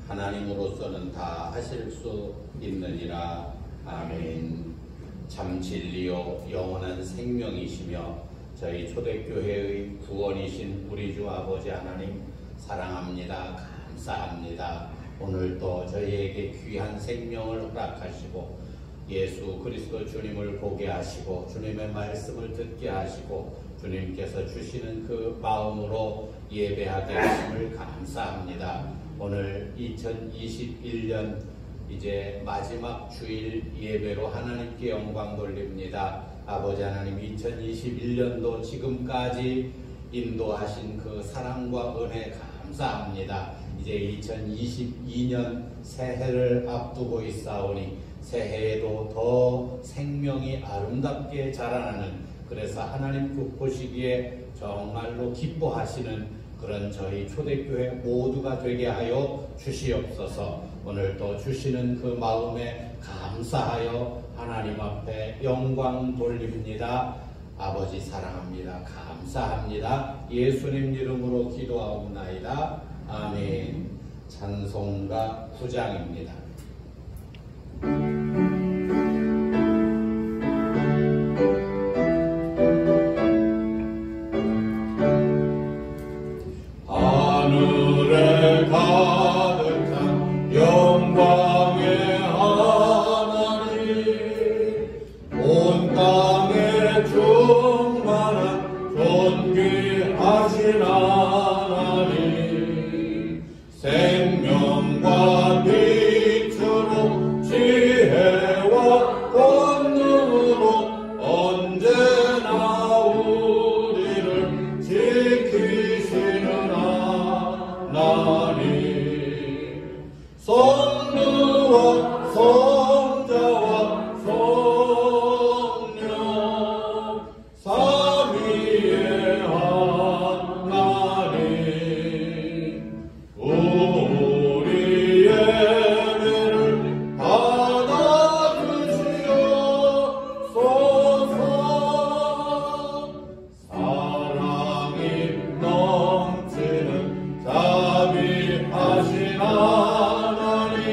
하나님으로서는 다 하실 수 있느니라. 아멘. 참 진리요 영원한 생명이시며 저희 초대교회의 구원이신 우리 주 아버지 하나님 사랑합니다. 감사합니다. 오늘도 저희에게 귀한 생명을 허락하시고 예수 그리스도 주님을 보게 하시고 주님의 말씀을 듣게 하시고 주님께서 주시는 그 마음으로 예배하게 하심을 감사합니다. 오늘 2021년 이제 마지막 주일 예배로 하나님께 영광 돌립니다. 아버지 하나님, 2021년도 지금까지 인도하신 그 사랑과 은혜 감사합니다. 이제 2022년 새해를 앞두고 있사오니 새해에도 더 생명이 아름답게 자라나는, 그래서 하나님 보시기에 정말로 기뻐하시는 그런 저희 초대교회 모두가 되게 하여 주시옵소서. 오늘도 주시는 그 마음에 감사하여 하나님 앞에 영광 돌립니다. 아버지 사랑합니다. 감사합니다. 예수님 이름으로 기도하옵나이다. 아멘. 찬송가 9장입니다. 하늘에 가득한 영광의 하나님, 온 땅에 충만한 존귀하신 하나님, 생명과 빛으로 지혜와 권능으로 언제나 우리를 지키시는 하나님, 성부와 성자와 성령 삼위의 하나님, 우리의 예배를 받아주시옵소서. 사랑이 넘치는 자비하신 하나님,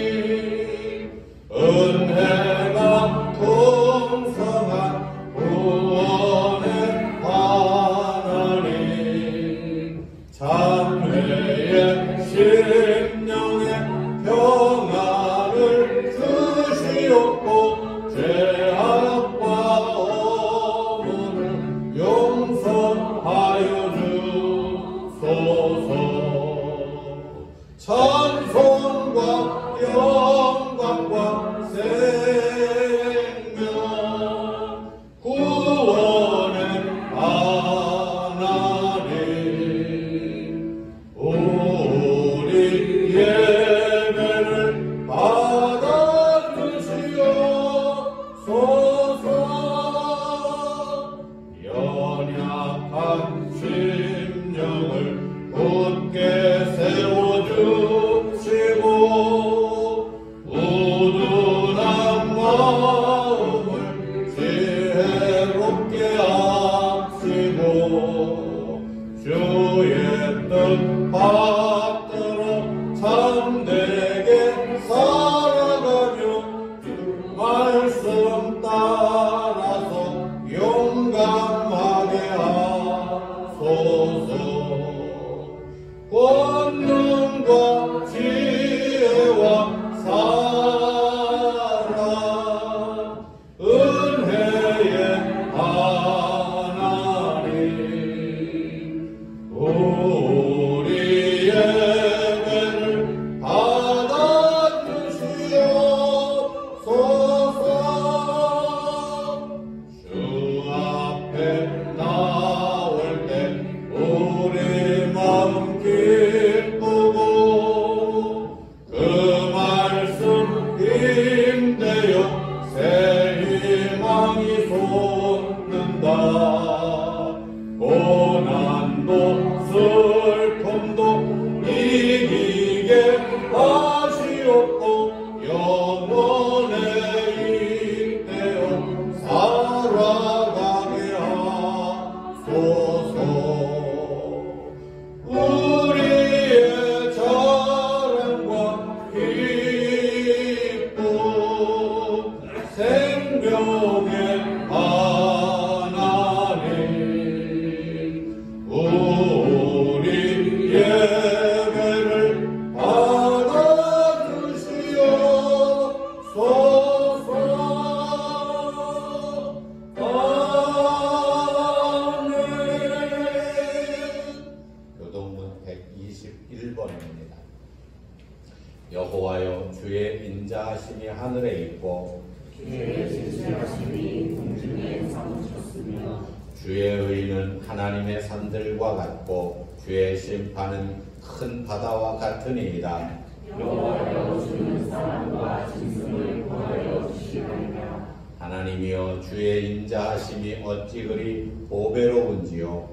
여호와여, 주의 인자하심이 하늘에 있고 주의 진실하심이 공중에 사무쳤으며 주의 의는 하나님의 산들과 같고 주의 심판은 큰 바다와 같으니이다. 여호와여, 주는 사람과 짐승을 구하여 주시나이다. 하나님이여, 주의 인자하심이 어찌 그리 보배로운지요.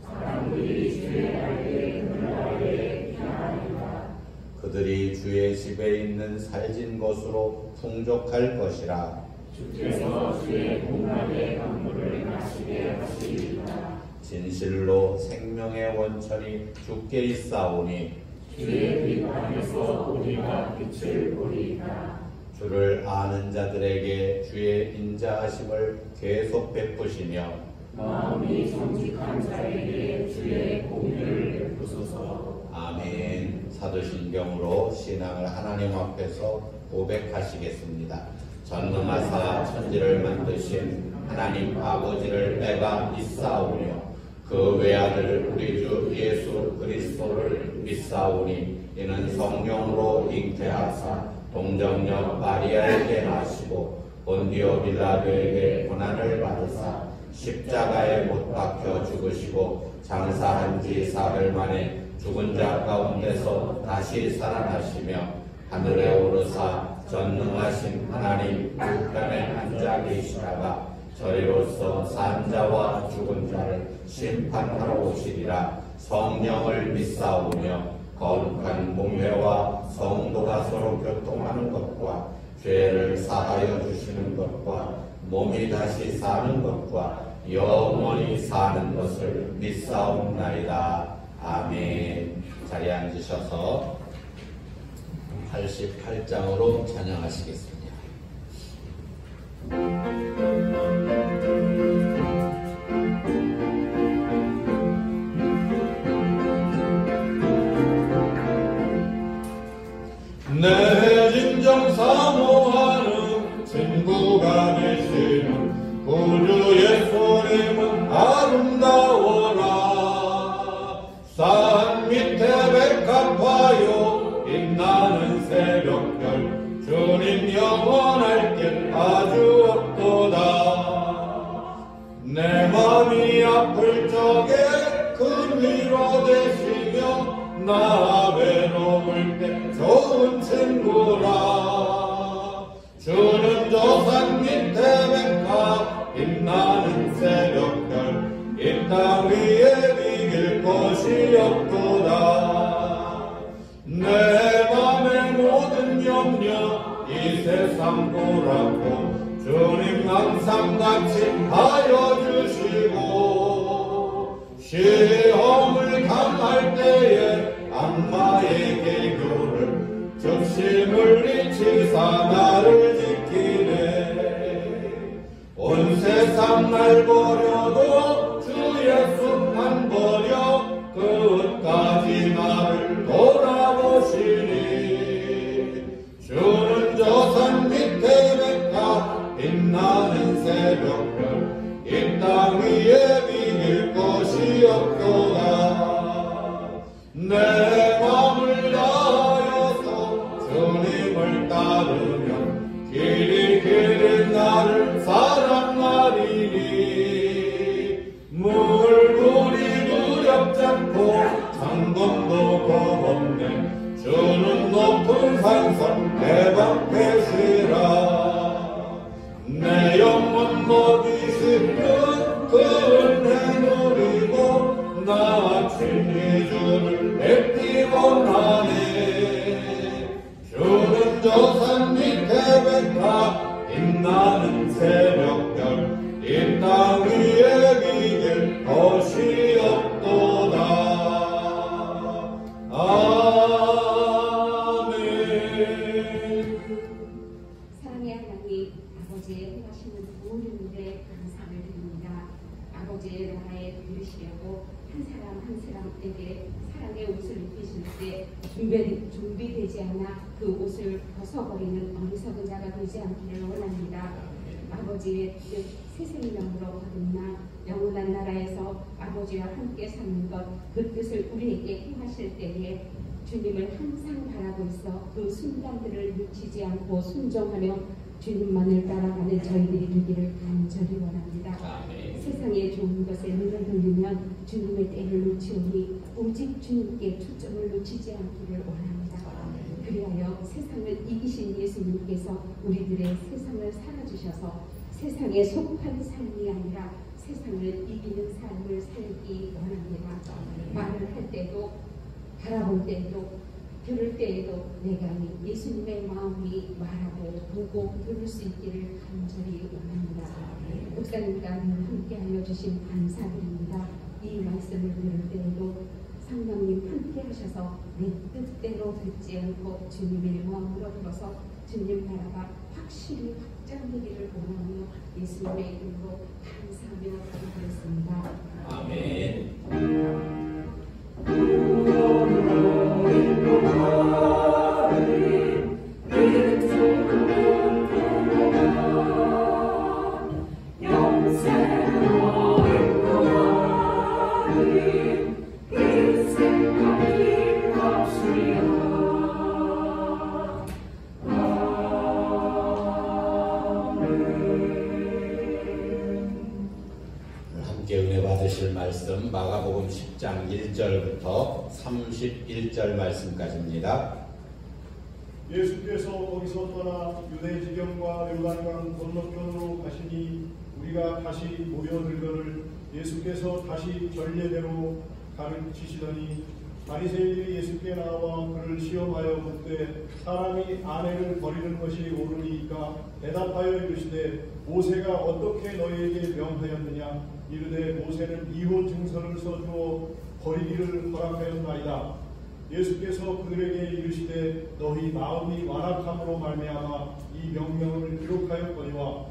사람들이 주의 날개 그날에 피하리라. 그들이 주의 집에 있는 살진 것으로 풍족할 것이라. 주께서 주의 복락의 강물을 마시게 하시리라. 진실로 생명의 원천이 주께 있사오니 주의 비판에서 우리가 빛을 보리이다. 주를 아는 자들에게 주의 인자하심을 계속 베푸시며 마음이 정직한 자에게 주의 공의를 베푸소서. 아멘. 사도신경으로 신앙을 하나님 앞에서 고백하시겠습니다. 전능하사 천지를 만드신 하나님 아버지를 내가 믿사오며 그 외아들 우리 주 예수 그리스도를 믿사오니 이는 성령으로 잉태하사 동정녀 마리아에게 나시고 본디오 빌라도에게 고난을 받으사 십자가에 못 박혀 죽으시고 장사한 지 사흘 만에 죽은 자 가운데서 다시 살아나시며 하늘에 오르사 전능하신 하나님 우편에 앉아 계시다가 저리로서 산 자와 죽은 자를 심판하러 오시리라. 성령을 믿사오며 거룩한 공회와 성도가 서로 교통하는 것과 죄를 사하여 주시는 것과 몸이 다시 사는 것과 영원히 사는 것을 믿사옵나이다. 아멘. 자리에 앉으셔서 88장으로 찬양하시겠습니다. 내 진정 사모하는 친구가 되시는 구주 예수님은 아름다워라. 산 밑에 백합화요 빛나는 새벽별 주님 영원할 길 아주 없도다. 내 맘이 아플 적에 큰 위로 되시며 나 외로울 때 좋은 친구라. 주는 저 산 밑에 백합 빛나는 새벽별 이 땅 위에 비길 것이 없도다. 내 맘의 모든 염려 이 세상 보라고 주님 항상 같이 하여 주시고 시험을 당할 때에 악마의 개교를 즉시 물리치사 나를 지키네. 온 세상 날 버려도 주 예수만 버려 끝까지 나를 돌아보시니. 주는 저 산 밑에 백합 빛나는 새벽별 이 땅 위에 비길 것이 없도다. 내 맘을 다하여서 주님을 따르면 길이 길이 나를 사랑하리니. 물불이 두렵지 않고 장검도 겁없네. 주는 높은 산성 내 방패시라. 내 영혼 먹이시면 그 은혜 누리고 나 친히 주를 뵙기 원하네. 주는 저 산 밑에 백합 빛나는 새벽별 이 땅 위에 비길 것이 없도다. 아멘. 사랑의 하나님 아버지의 행하시는 모든 일에 감사를 드립니다. 아버지의 나라에 이르시려고 한 사람 한 사람에게 사랑의 옷을 입히실 때 준비되지 않아 그 옷을 벗어버리는 어리석은 자가 되지 않기를 원합니다. 아버지의 뜻 세생명으로 거듭나 영원한 나라에서 아버지와 함께 사는 것, 그 뜻을 우리에게 행하실 때에 주님을 항상 바라고 있어 그 순간들을 놓치지 않고 순종하며 주님만을 따라가는 저희들이 되기를 간절히 원합니다. 아멘. 세상의 좋은 것에 눈을 돌리면 주님의 때를 놓치오니 오직 주님께 초점을 놓치지 않기를 원합니다. 그리하여 세상을 이기신 예수님께서 우리들의 세상을 살아주셔서 세상에 속한 삶이 아니라 세상을 이기는 삶을 살기 원합니다. 말을 할 때도 바라볼 때도 들을 때에도 내가 예수님의 마음이 말하고 보고 들을 수 있기를 간절히 원합니다. 목사님과 함께하여 주신 감사드립니다. 이 말씀을 들을 때에도 성령님 함께하셔서 내 뜻대로 듣지 않고 주님의 마음으로 들어서 주님 나라가 확실히 확장되기를 원하며 예수님의 이름으로 감사하며 기도하겠습니다. 아멘. 함께 은혜 받으실 말씀 마가복음 10장 1절부터 31절 말씀까지입니다. 예수께서 거기서 떠나 유대 지경과 요단강 건너편으로 가시니 우리가 다시 모여들거를 예수께서 다시 전례대로 가르치시더니 바리새인들이 예수께 나와 그를 시험하여 묻되 사람이 아내를 버리는 것이 옳으니까 대답하여 이르시되 모세가 어떻게 너희에게 명하였느냐 이르되 모세는 이혼 증서를 써주어 버리기를 허락하였나이다. 예수께서 그들에게 이르시되 너희 마음이 완악함으로 말미암아 이 명령을 기록하였거니와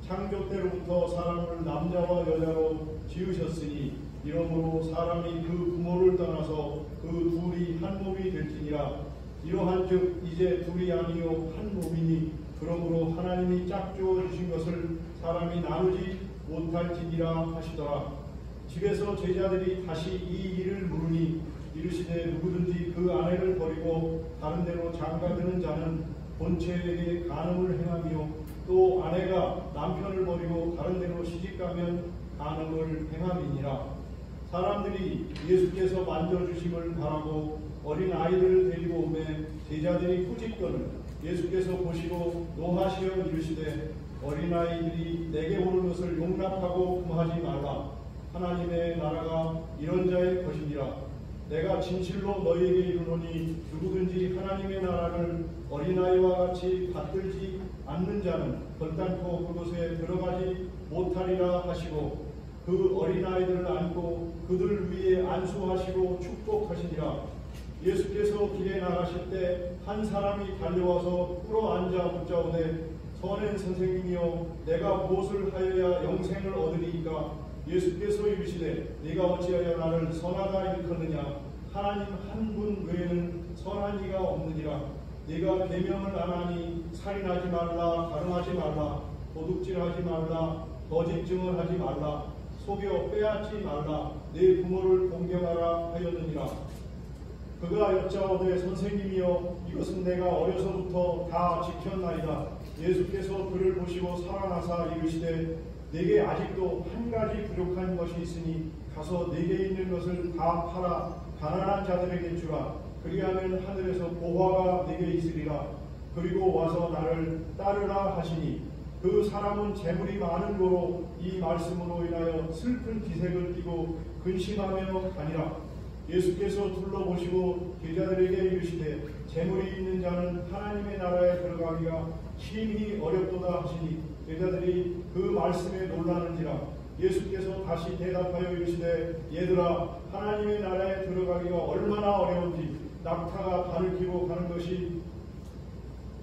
창조 때로부터 사람을 남자와 여자로 지으셨으니 이러므로 사람이 그 부모를 떠나서 그 둘이 한 몸이 될지니라. 이러한즉 이제 둘이 아니요 한 몸이니 그러므로 하나님이 짝주어 주신 것을 사람이 나누지 못할지니라 하시더라. 집에서 제자들이 다시 이 일을 물으니 이르시되 누구든지 그 아내를 버리고 다른 데로 장가드는 자는 본체에게 간음을 행하며 또 아내가 남편을 버리고 다른 데로 시집가면 간음을 행함이니라. 사람들이 예수께서 만져주심을 바라고 어린 아이들을 데리고 오매 제자들이 꾸짖거늘 예수께서 보시고 노하시어 이르시되 어린아이들이 내게 오는 것을 용납하고 금하지 말라. 하나님의 나라가 이런 자의 것이니라. 내가 진실로 너희에게 이르노니 누구든지 하나님의 나라를 어린아이와 같이 받들지 않는 자는 결단코 그곳에 들어가지 못하리라 하시고 그 어린아이들을 안고 그들 위에 안수하시고 축복하시니라. 예수께서 길에 나가실 때 한 사람이 달려와서 꿇어 앉아 붙자오되 선행 선생님이여 내가 무엇을 하여야 영생을 얻으리이까. 예수께서 이르시되 네가 어찌하여 나를 선하다 일컫느냐. 하나님 한 분 외에는 선한 이가 없느니라. 네가 계명을 안 하니 살인하지 말라, 가늠하지 말라, 도둑질하지 말라, 거짓 증언하지 말라, 속여 빼앗지 말라, 네 부모를 공경하라 하였느니라. 그가 여짜오되 선생님이여 이것은 내가 어려서부터 다 지켰나이다. 예수께서 그를 보시고 살아나사 이르시되 내게 아직도 한 가지 부족한 것이 있으니 가서 내게 있는 것을 다 팔아 가난한 자들에게 주라. 그리하면 하늘에서 보화가 내게 있으리라. 그리고 와서 나를 따르라 하시니 그 사람은 재물이 많은 고로 이 말씀으로 인하여 슬픈 기색을 띠고 근심하며 가니라. 예수께서 둘러보시고 제자들에게 이르시되 재물이 있는 자는 하나님의 나라에 들어가기가 심히 어렵도다 하시니 제자들이 그 말씀에 놀라는지라. 예수께서 다시 대답하여 이르시되 얘들아 하나님의 나라에 들어가기가 얼마나 어려운지 낙타가 발을 끼고 가는 것이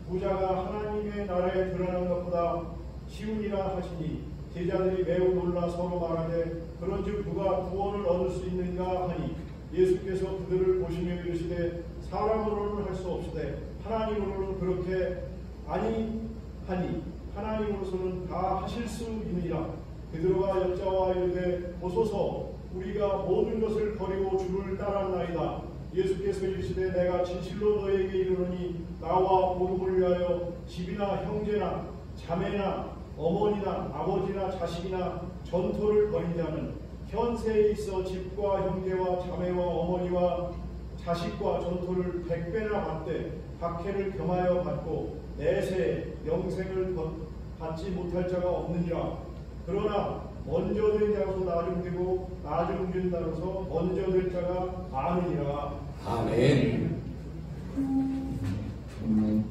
부자가 하나님의 나라에 들어가는 것보다 쉬우니라 하시니 제자들이 매우 놀라 서로 말하되 그런즉 누가 구원을 얻을 수 있는가 하니 예수께서 그들을 보시며 이르시되 사람으로는 할 수 없으되 하나님으로는 그렇게 아니하니 하나님으로서는 다 하실 수 있느니라. 베드로가 여짜와 이르되 보소서 우리가 모든 것을 버리고 주를 따랐나이다. 예수께서 이르시되 내가 진실로 너에게 이르노니 나와 복음을 위하여 집이나 형제나 자매나 어머니나 아버지나 자식이나 전토를 벌인 자는 현세에 있어 집과 형제와 자매와 어머니와 자식과 전토를 100배나 받되 박해를 겸하여 받고 내세 영생을 받지 못할 자가 없느니라. 그러나 먼저 된 자로서 나중 되고 나중 된 자로서 먼저 될 자가 많으니라. 아멘. 아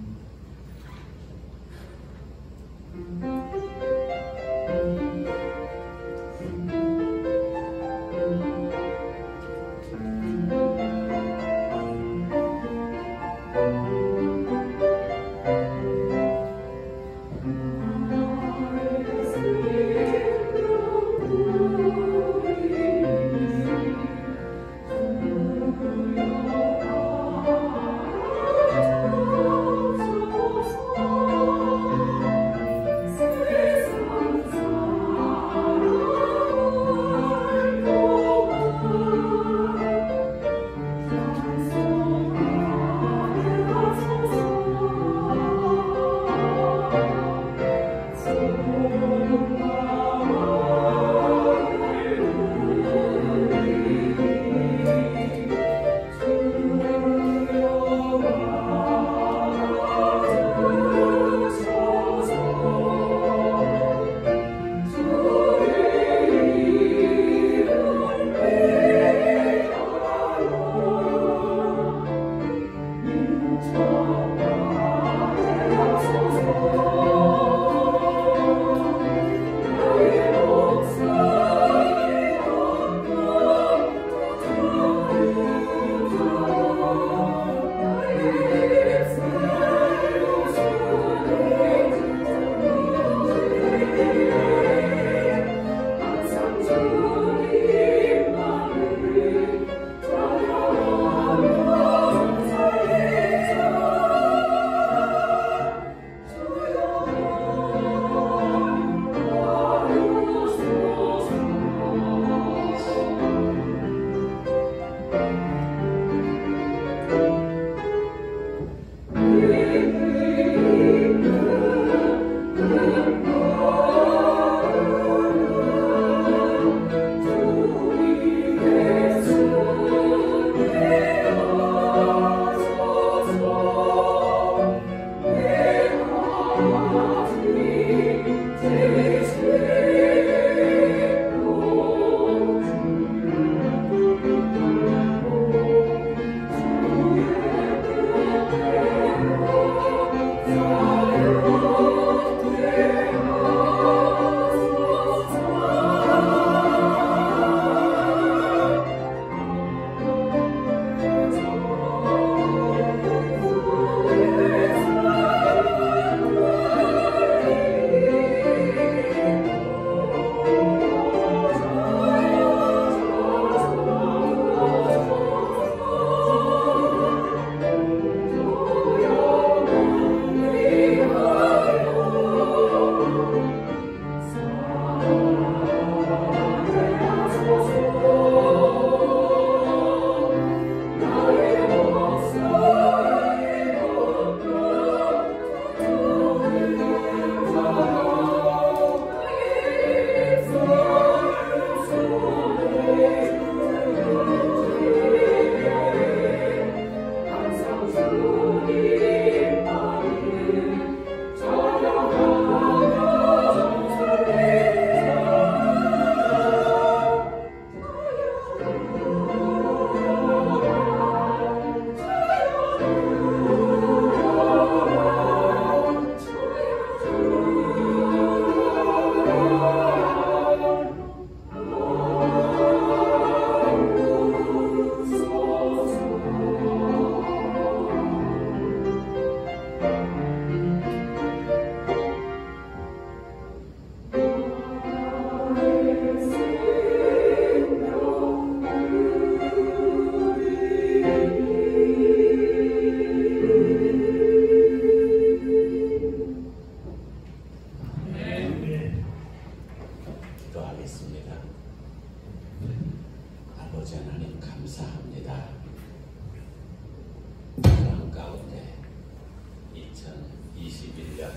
2021년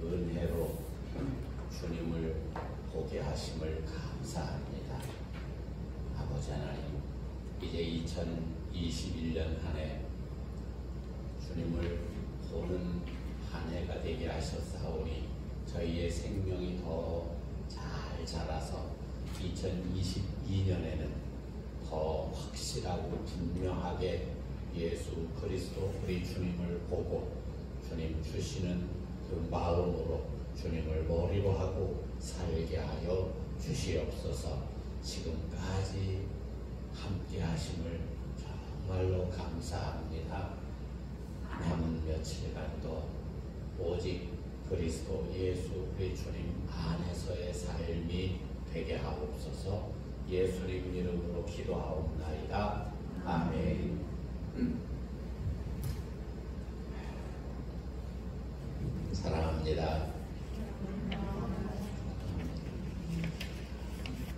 은혜로 주님을 보게 하심을 감사합니다. 아버지 하나님, 이제 2021년 한 해 주님을 보는 한 해가 되게 하셨사오니 저희의 생명이 더 잘 자라서 2022년에는 더 확실하고 분명하게 예수 그리스도 우리 주님을 보고 주님 주시는 그 마음으로 주님을 머리로 하고 살게 하여 주시옵소서. 지금까지 함께 하심을 정말로 감사합니다. 남은 며칠간도 오직 그리스도 예수 우리 주님 안에서의 삶이 되게 하옵소서. 예수님 이름으로 기도하옵나이다. 아멘.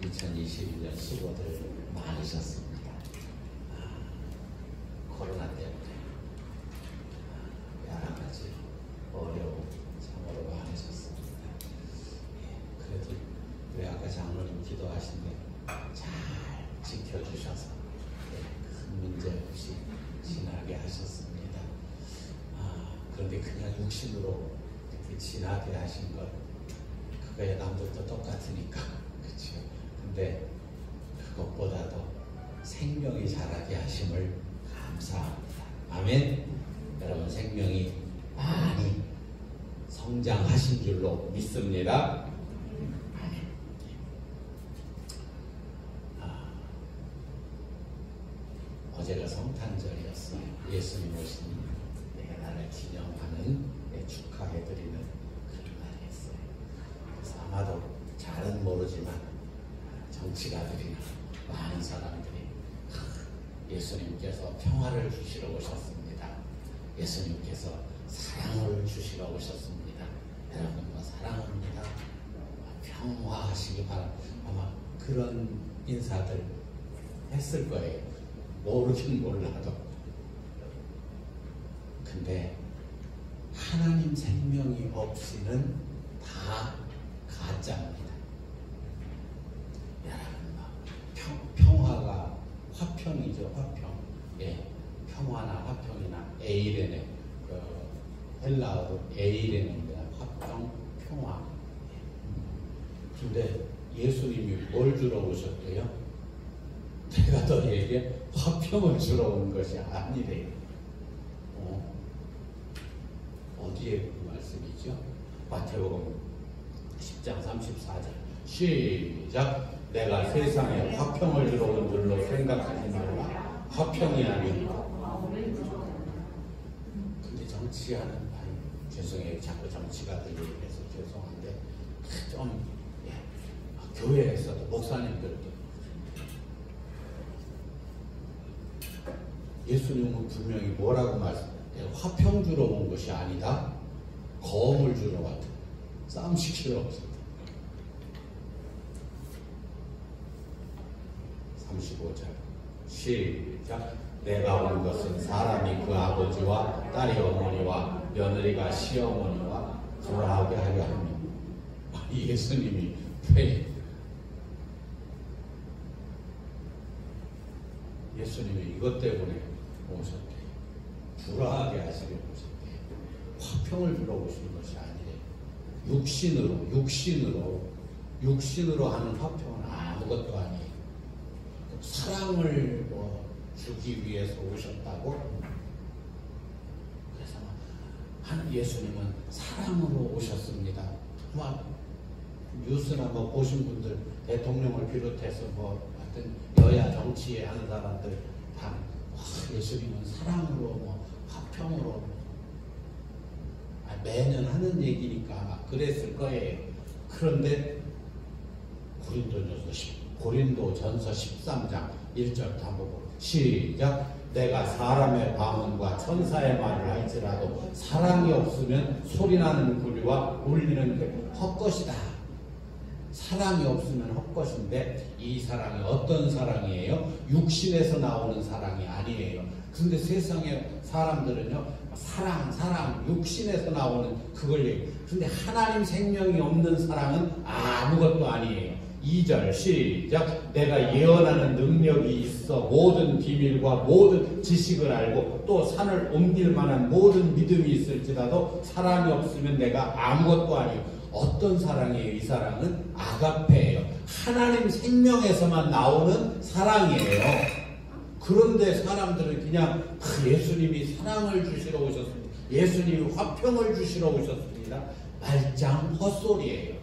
2021년 수고들 많으셨습니다. 코로나 때문에 여러 가지 어려움 참으로 많으셨습니다. 그래도 우리 아까 장로님 기도하신 게 잘 지켜주셔서 큰 문제 없이 지나게 하셨습니다. 그런데 그냥 육신으로 이렇게 지나게 하신 것, 그거야 남들도 똑같으니까, 그렇죠? 근데 그것보다도 생명이 자라게 하심을 감사합니다. 아멘. 여러분 생명이 많이 성장하신 줄로 믿습니다. 어제가 성탄절이었어요. 예수님 오신 날을 기념하는 축하해드리는 그런 날이었어요. 그래서 아마도 잘은 모르지만 정치가들이나 많은 사람들이 예수님께서 평화를 주시러 오셨습니다. 예수님께서 사랑을 주시러 오셨습니다. 여러분 사랑합니다. 평화하시기 바랍니다. 아마 그런 인사들 했을 거예요. 모르긴 몰라도. 근데 하나님 생명이 없이는 다 가짜입니다. 여러분 평화가 화평이죠. 화평. 예, 평화나 화평이나 에이레네, 헬라어로 에이레네입니다. 화평, 평화. 근데 예수님이 뭘 주러 오셨대요? 내가 너희에게 화평을 주러 온 것이 아니래요. 어디에 그 말씀이죠? 마태복음 10장 34절 시작. 내가 세상에 화평을 주러 온 줄로 생각하지 말라. 화평이 아니고. 근데 정치하는, 죄송해요. 자꾸 정치가 들리면서 죄송한데 좀 교회에서도 목사님들도 예수님은 분명히 뭐라고 말씀해요? 화평 주러 온 것이 아니다. 검을 주러 왔다. 싸움 시키러 왔다. 35절 시작. 내가 온 것은 사람이 그 아버지와 딸이 어머니와 며느리가 시어머니와 돌아오게 하려 합니다. 예수님이 예수님이 이것 때문에 오셨대. 불화하게 하시려 오셨대. 화평을 주러 오신 것이 아니래. 육신으로 하는 화평은 아무것도 아니에요. 사랑을 주기 위해서 오셨다고. 그래서 예수님은 사랑으로 오셨습니다. 아마 뉴스나 보신 분들, 대통령을 비롯해서 하여튼 여야 정치에 하는 사람들 다 예수님은 사랑으로 화평으로 매년 하는 얘기니까 그랬을 거예요. 그런데 고린도전서 13장 1절 다 보고 시작. 내가 사람의 방언과 천사의 말을 할지라도 사랑이 없으면 소리나는 구리와 울리는 게 헛것이다. 사랑이 없으면 헛것인데 이 사랑이 어떤 사랑이에요? 육신에서 나오는 사랑이 아니에요. 근데 세상에 사람들은요, 사랑, 육신에서 나오는 그걸 얘기해요. 근데 하나님 생명이 없는 사랑은 아무것도 아니에요. 2절 시작. 내가 예언하는 능력이 있어 모든 비밀과 모든 지식을 알고 또 산을 옮길 만한 모든 믿음이 있을지라도 사랑이 없으면 내가 아무것도 아니에요. 어떤 사랑이에요? 이 사랑은 아가페예요. 하나님 생명에서만 나오는 사랑이에요. 그런데 사람들은 그냥 예수님이 사랑을 주시러 오셨습니다. 예수님이 화평을 주시러 오셨습니다. 말짱 헛소리예요.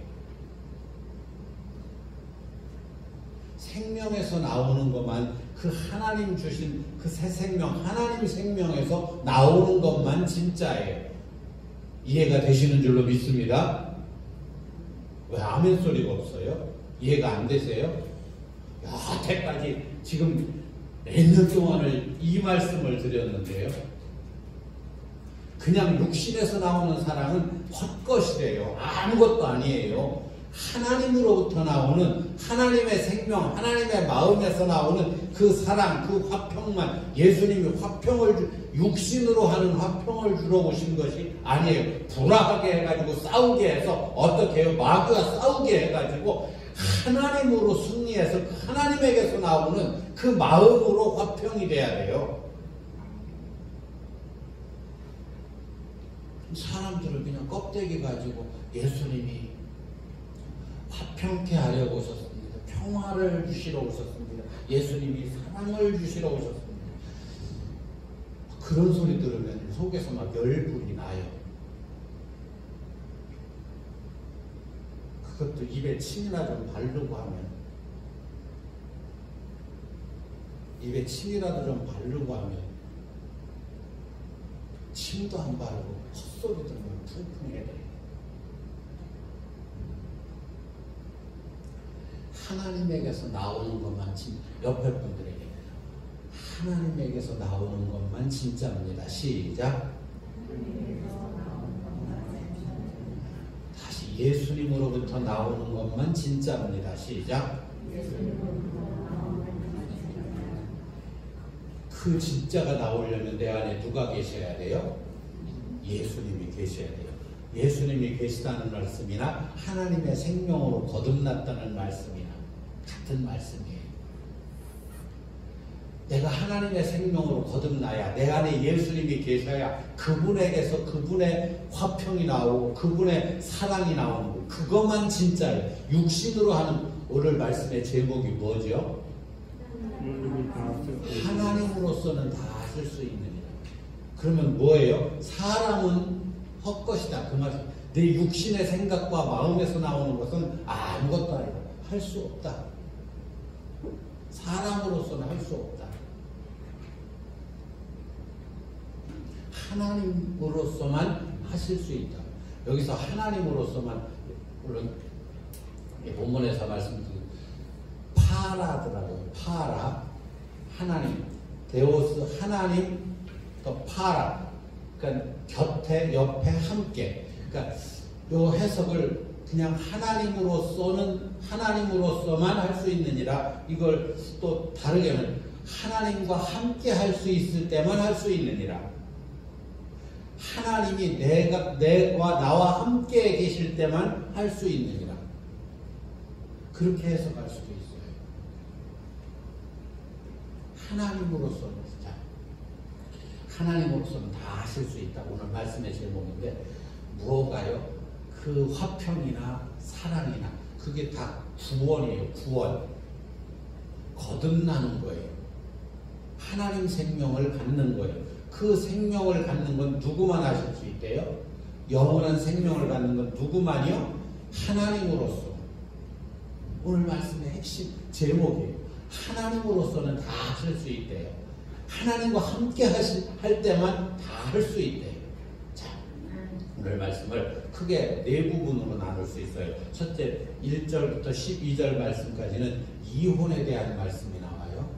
생명에서 나오는 것만, 그 하나님 주신 그 새 생명, 하나님 생명에서 나오는 것만 진짜예요. 이해가 되시는 줄로 믿습니다. 왜 아멘 소리가 없어요? 이해가 안 되세요? 여태까지 지금 몇 년 동안을 이 말씀을 드렸는데요. 그냥 육신에서 나오는 사랑은 헛것이래요. 아무것도 아니에요. 하나님으로부터 나오는 하나님의 생명, 하나님의 마음에서 나오는 그 사랑, 그 화평만, 예수님이 화평을 육신으로 하는 화평을 주러 오신 것이 아니에요. 불화하게 해가지고 싸우게 해서 어떻게 해요? 마귀와 싸우게 해가지고 하나님으로 승리해서 하나님에게서 나오는 그 마음으로 화평이 돼야 돼요. 사람들은 그냥 껍데기 가지고 예수님이 화평케 하려고 오셨습니다. 평화를 주시러 오셨습니다. 예수님이 사랑을 주시러 오셨습니다. 그런 소리 들으면 속에서 막 열불이 나요. 그것도 입에 침이나 좀 바르고 하면, 입에 침이라도 좀 바르고 하면, 침도 안 바르고 헛소리 들으면 풍풍해 돼요. 하나님에게서 나오는 것만 옆에 분들에게 하나님에게서 나오는 것만 진짜입니다. 시작. 다시 예수님으로부터 나오는 것만 진짜입니다. 시작. 그 진짜가 나오려면 내 안에 누가 계셔야 돼요? 예수님이 계셔야 돼요. 예수님이 계시다는 말씀이나 하나님의 생명으로 거듭났다는 말씀이나 같은 말씀이에요. 내가 하나님의 생명으로 거듭나야, 내 안에 예수님이 계셔야 그분에게서 그분의 화평이 나오고 그분의 사랑이 나오는 거, 그것만 진짜예요. 육신으로 하는 오늘 말씀의 제목이 뭐죠? 하나님으로서는 다 하실 수 있느니라. 그러면 뭐예요? 사람은 헛것이다. 그 말. 내 육신의 생각과 마음에서 나오는 것은 아무것도 아니다. 할 수 없다. 사람으로서는 할 수 없다. 하나님으로서만 하실 수 있다. 여기서 하나님으로서만, 물론 본문에서 말씀드린 파라더라고요. 파라, 하나님, 데오스, 하나님, 또 파라, 그러니까 곁에, 옆에, 함께. 그러니까 요 해석을 그냥 하나님으로서만 할 수 있느니라, 이걸 또 다르게 하면 하나님과 함께 할 수 있을 때만 할 수 있느니라. 하나님이 내가 나와 함께 계실 때만 할 수 있느니라. 그렇게 해석할 수도 있어요. 하나님으로서는 진짜 하나님으로서는 다 하실 수 있다. 오늘 말씀의 제목인데 무엇가요? 그 화평이나 사랑이나 그게 다 구원이에요. 구원. 거듭나는 거예요. 하나님 생명을 갖는 거예요. 그 생명을 갖는 건 누구만 하실 수 있대요? 영원한 생명을 갖는 건 누구만이요? 하나님으로서. 오늘 말씀의 핵심 제목이에요. 하나님으로서는 다 하실 수 있대요. 하나님과 함께 할 때만 다 할 수 있대요. 자, 오늘 말씀을 크게 네 부분으로 나눌 수 있어요. 첫째, 1절부터 12절 말씀까지는 이혼에 대한 말씀이 나와요.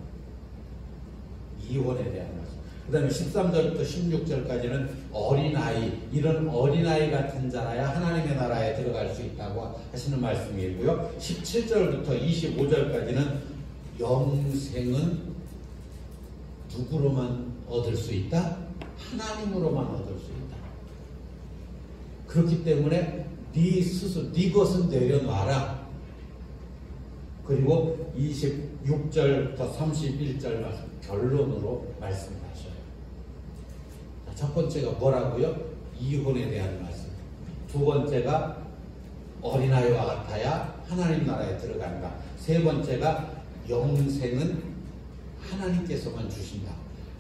이혼에 대한 말씀. 그 다음에 13절부터 16절까지는 어린아이, 이런 어린아이 같은 자라야 하나님의 나라에 들어갈 수 있다고 하시는 말씀이고요. 17절부터 25절까지는 영생은 누구로만 얻을 수 있다? 하나님으로만 얻을 수 있다. 그렇기 때문에 네 스스로 네 것은 내려놔라. 그리고 26절부터 31절 말씀 결론으로 말씀하셔요. 자, 첫 번째가 뭐라고요? 이혼에 대한 말씀. 두 번째가 어린아이와 같아야 하나님 나라에 들어간다. 세 번째가 영생은 하나님께서만 주신다.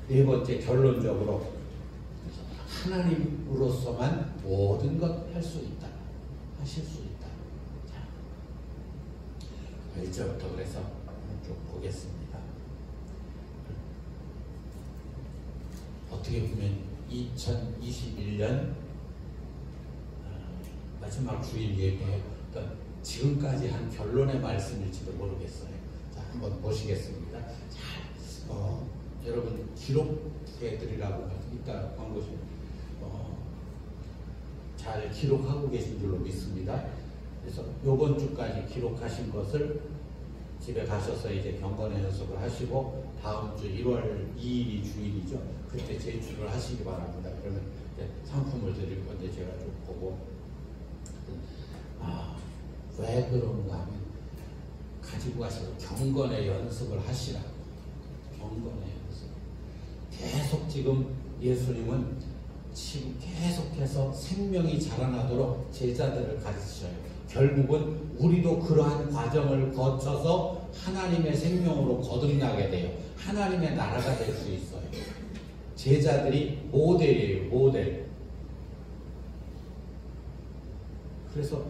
네 번째 결론적으로 하나님으로서만 모든 것 할 수 있다. 하실 수 있다. 자, 1절부터 그래서 쭉 보겠습니다. 어떻게 보면 2021년 마지막 주일 예배, 그러니까 지금까지 한 결론의 말씀일지도 모르겠어요. 자, 한번 보시겠습니다. 자, 여러분 기록해드리라고 이따 광고 좀 잘 기록하고 계신 줄로 믿습니다. 그래서 요번 주까지 기록하신 것을 집에 가셔서 이제 경건의 연습을 하시고 다음 주 1월 2일이 주일이죠. 그때 제출을 하시기 바랍니다. 그러면 이제 상품을 드릴 건데 제가 좀 보고 왜 그런가 하면 가지고 가셔서 경건의 연습을 하시라고. 경건의 연습. 계속 지금 예수님은 지금 계속해서 생명이 자라나도록 제자들을 가르치셔요. 결국은 우리도 그러한 과정을 거쳐서 하나님의 생명으로 거듭나게 돼요. 하나님의 나라가 될 수 있어요. 제자들이 모델이에요. 모델. 그래서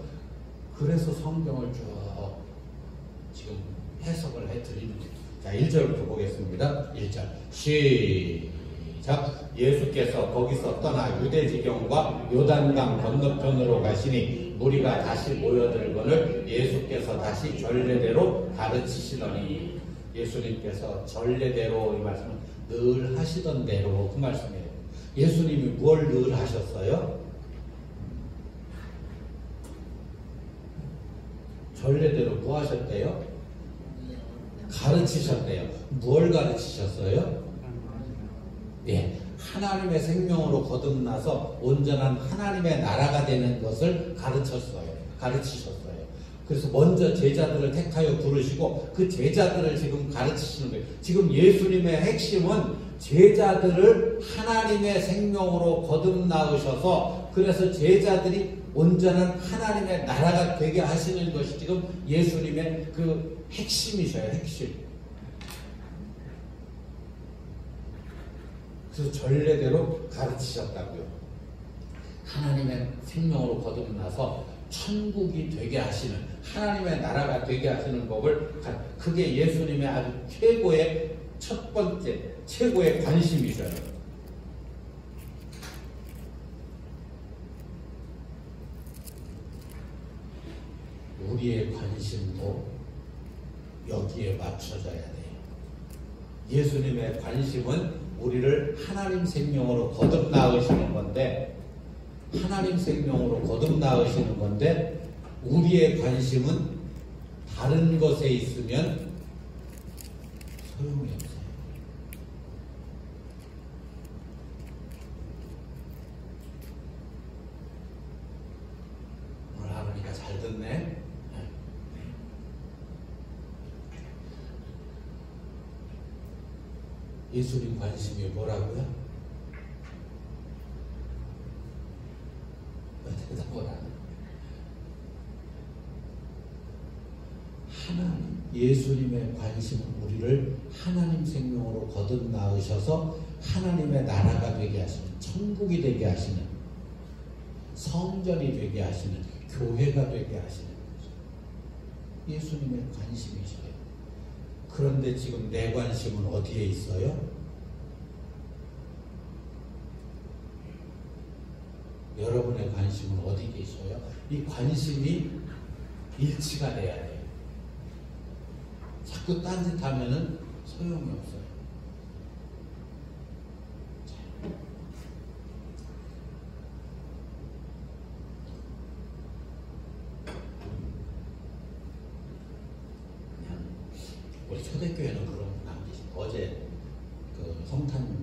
성경을 쭉 지금 해석을 해드리는 거예요. 자, 1절부터 보겠습니다. 1절 시작. 예수께서 거기서 떠나 유대지경과 요단강 건너편으로 가시니 무리가 다시 모여들거늘 예수께서 다시 전례대로 가르치시더니. 예수님께서 전례대로, 이 말씀은 늘 하시던 대로 그 말씀이에요. 예수님이 뭘 늘 하셨어요? 전례대로 뭐 하셨대요? 가르치셨대요. 뭘 가르치셨어요? 예, 하나님의 생명으로 거듭나서 온전한 하나님의 나라가 되는 것을 가르치셨어요. 그래서 먼저 제자들을 택하여 부르시고 그 제자들을 지금 가르치시는 거예요. 지금 예수님의 핵심은 제자들을 하나님의 생명으로 거듭나으셔서 그래서 제자들이 온전한 하나님의 나라가 되게 하시는 것이 지금 예수님의 그 핵심이셔요. 핵심. 그래서 전례대로 가르치셨다고요. 하나님의 생명으로 거듭나서 천국이 되게 하시는, 하나님의 나라가 되게 하시는 법을, 그게 예수님의 아주 최고의 첫 번째, 최고의 관심이셔요. 우리의 관심도 여기에 맞춰져야 돼요. 예수님의 관심은 우리를 하나님 생명으로 거듭나으시는 건데, 하나님 생명으로 거듭나으시는 건데, 우리의 관심은 다른 것에 있으면 소용이 없어요. 오늘 하루니까 잘 듣네. 예수님 관심이 뭐라고요? 대답을 안 해요. 하나님, 예수님의 관심은 우리를 하나님 생명으로 거듭나으셔서 하나님의 나라가 되게 하시는, 천국이 되게 하시는, 성전이 되게 하시는, 교회가 되게 하시는 거죠. 예수님의 관심이셔요. 그런데 지금 내 관심은 어디에 있어요? 여러분의 관심은 어디에 있어요? 이 관심이 일치가 돼야 돼요. 자꾸 딴짓하면은 소용이 없어요. 그냥 우리 초대교회는 그런 거 안 계시고, 어제 그 성탄절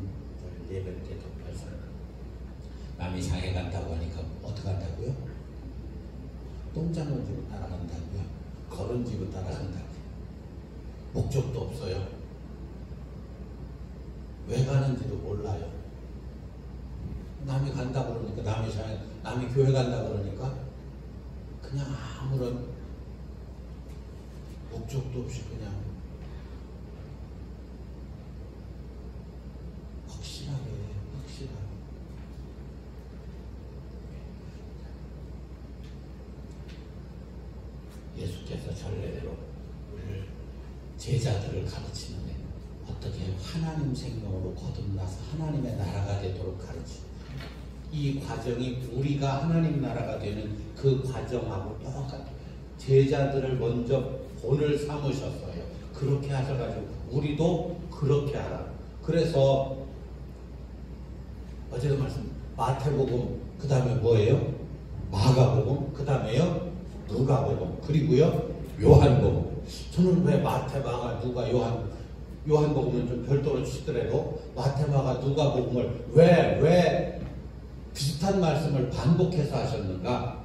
남이 장에 간다고 하니까 어떻게 한다고요? 똥장을 지고 따라간다고요. 걸은 지고 따라간다고요. 목적도 없어요. 왜 가는지도 몰라요. 남이 간다 그러니까, 남이 교회 간다 그러니까 그냥 아무런 목적도 없이 그냥 확실하게. 예수께서 전례대로 우리를 제자들을 가르치는데 어떻게 하나님 생명으로 거듭나서 하나님의 나라가 되도록 가르치는 이 과정이 우리가 하나님 나라가 되는 그 과정하고 똑같아요. 제자들을 먼저 본을 삼으셨어요. 그렇게 하셔가지고 우리도 그렇게 하라. 그래서 어제도 말씀 마태복음 그 다음에 뭐예요? 마가복음 그 다음에요 누가복음 그리고요 요한복음. 저는 왜 마태, 마가, 누가, 요한복음은 좀 별도로 치더라도 마태, 마가, 누가복음을 왜 비슷한 말씀을 반복해서 하셨는가?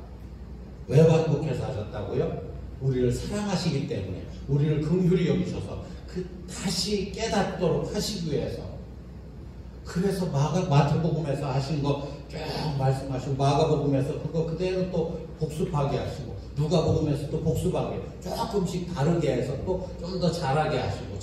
왜 반복해서 하셨다고요? 우리를 사랑하시기 때문에, 우리를 긍휼히 여기셔서 다시 깨닫도록 하시기 위해서. 그래서 마태복음에서 하신 거 쭉 말씀하시고, 마가복음에서 그거 그대로 또 복습하게 하시고, 누가복음에서 또 복습하게 조금씩 다르게 해서 또 좀 더 잘하게 하시고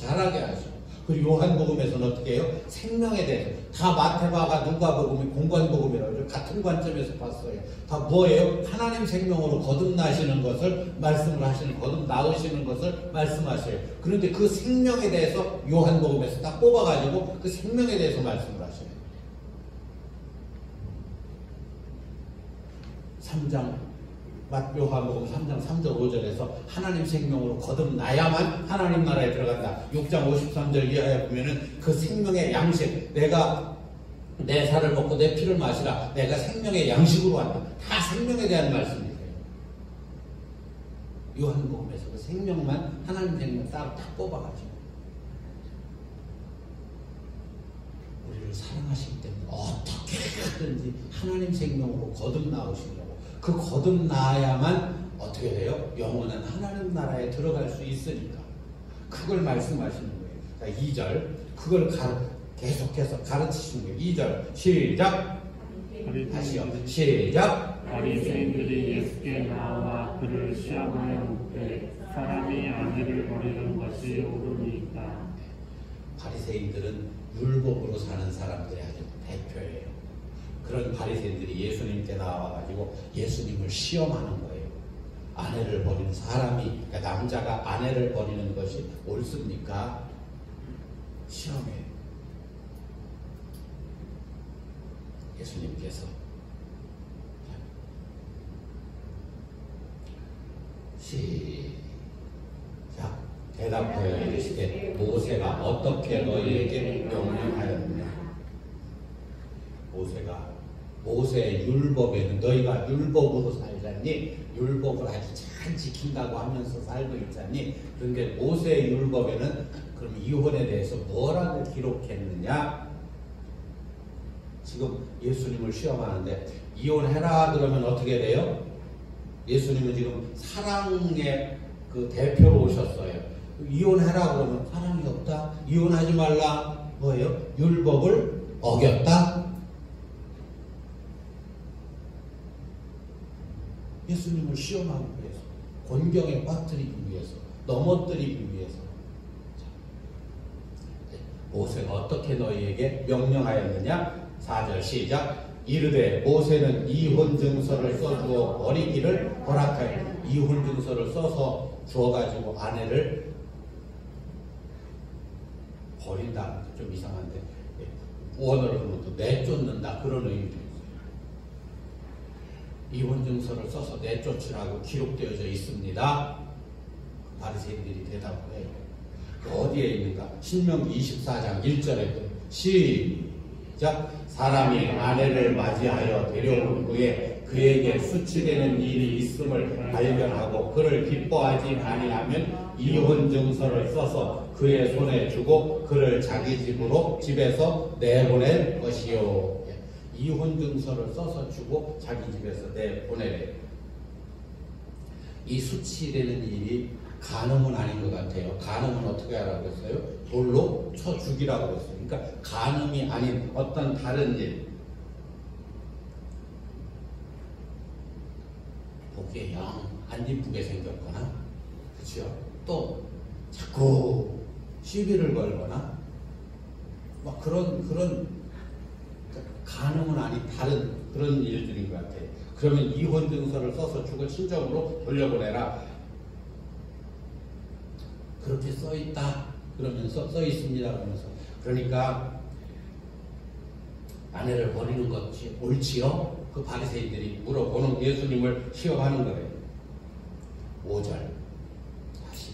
그리고 요한복음에서는 어떻게 해요? 생명에 대해서 다 마태, 마가, 누가복음이 공관복음이라고 같은 관점에서 봤어요. 다 뭐예요? 하나님 생명으로 거듭나시는 것을 말씀을 하시는, 거듭나오시는 것을 말씀하셔요. 그런데 그 생명에 대해서 요한복음에서 딱 뽑아가지고 그 생명에 대해서 말씀을 하셔요. 요한복음 3장 3절 5절에서 하나님 생명으로 거듭나야만 하나님 나라에 들어간다. 6장 53절 이하에 보면은 그 생명의 양식, 내가 내 살을 먹고 내 피를 마시라, 내가 생명의 양식으로 왔다. 다 생명에 대한 말씀이에요. 요한복음에서 그 생명만, 하나님 생명 따로 딱 뽑아가지고 우리를 사랑하시기 때문에 어떻게 하든지 하나님 생명으로 거듭나오시려고, 그 거듭나야만 어떻게 돼요? 영원한 하나님 나라에 들어갈 수 있으니까. 그걸 말씀하시는 거예요. 자, 2절. 그걸 계속해서 가르치시는 거예요. 2절. 시작. 다시요. 시작. 바리새인들이 예수께 나와 그를 시험하여 묻되 사람이 아내를 버리는 것이 옳으니까. 바리새인들은 율법으로 사는 사람들의 아주 대표예요. 그런 바리새인들이 예수님께 나와가지고 예수님을 시험하는 거예요. 아내를 버리는 사람이, 그러니까 남자가 아내를 버리는 것이 옳습니까? 시험해요. 예수님께서 시작. 대답하여 이르시되 모세가 어떻게 너희에게 명령하였느냐. 모세의 율법에는 너희가 율법으로 살잖니, 율법을 아주 잘 지킨다고 하면서 살고 있잖니. 그런데 모세의 율법에는 그럼 이혼에 대해서 뭐라고 기록했느냐? 지금 예수님을 시험하는데 이혼해라 그러면 어떻게 돼요? 예수님은 지금 사랑의 그 대표로 오셨어요. 이혼해라 그러면 사랑이 없다, 이혼하지 말라, 뭐예요? 율법을 어겼다. 예수님을 시험하기 위해서, 곤경에 빠뜨리기 위해서, 넘어뜨리기 위해서. 모세가 어떻게 너희에게 명령하였느냐? 4절 시작. 이르되 모세는 이혼증서를 써주어 버리기를 허락하여. 이혼증서를 써서 주어가지고 아내를 버린다. 좀 이상한데, 원어로 보면 또 내쫓는다, 그런 의미도 있어요. 이혼증서를 써서 내쫓으라고 기록되어져 있습니다. 바리새인들이 대답을 해요. 어디에 있는가? 신명기 24장 1절에 시작. 사람이 아내를 맞이하여 데려온 후에 그에게 수치되는 일이 있음을 발견하고 그를 기뻐하지 아니하면 이혼증서를 써서 그의 손에 주고 그를 자기 집에서 내보낼 것이요. 이혼 증서를 써서 주고 자기 집에서 내보내래요. 이 수치라는 일이 간음은 아닌 것 같아요. 간음은 어떻게 하라고 했어요? 돌로 쳐 죽이라고 했어요. 그러니까 간음이 아닌 어떤 다른 일. 보기에 영 안 이쁘게 생겼거나, 그렇죠? 또 자꾸 시비를 걸거나, 막 그런 간음은 아닌 다른 그런 일들인 것 같아요. 그러면 이혼 증서를 써서 죽을 친정으로 돌려보내라. 그렇게 써 있다. 그러면서 써 있습니다. 그러면서 그러니까 아내를 버리는 것이 옳지요? 그 바리새인들이 물어보는 예수님을 시험하는 거예요. 5절 다시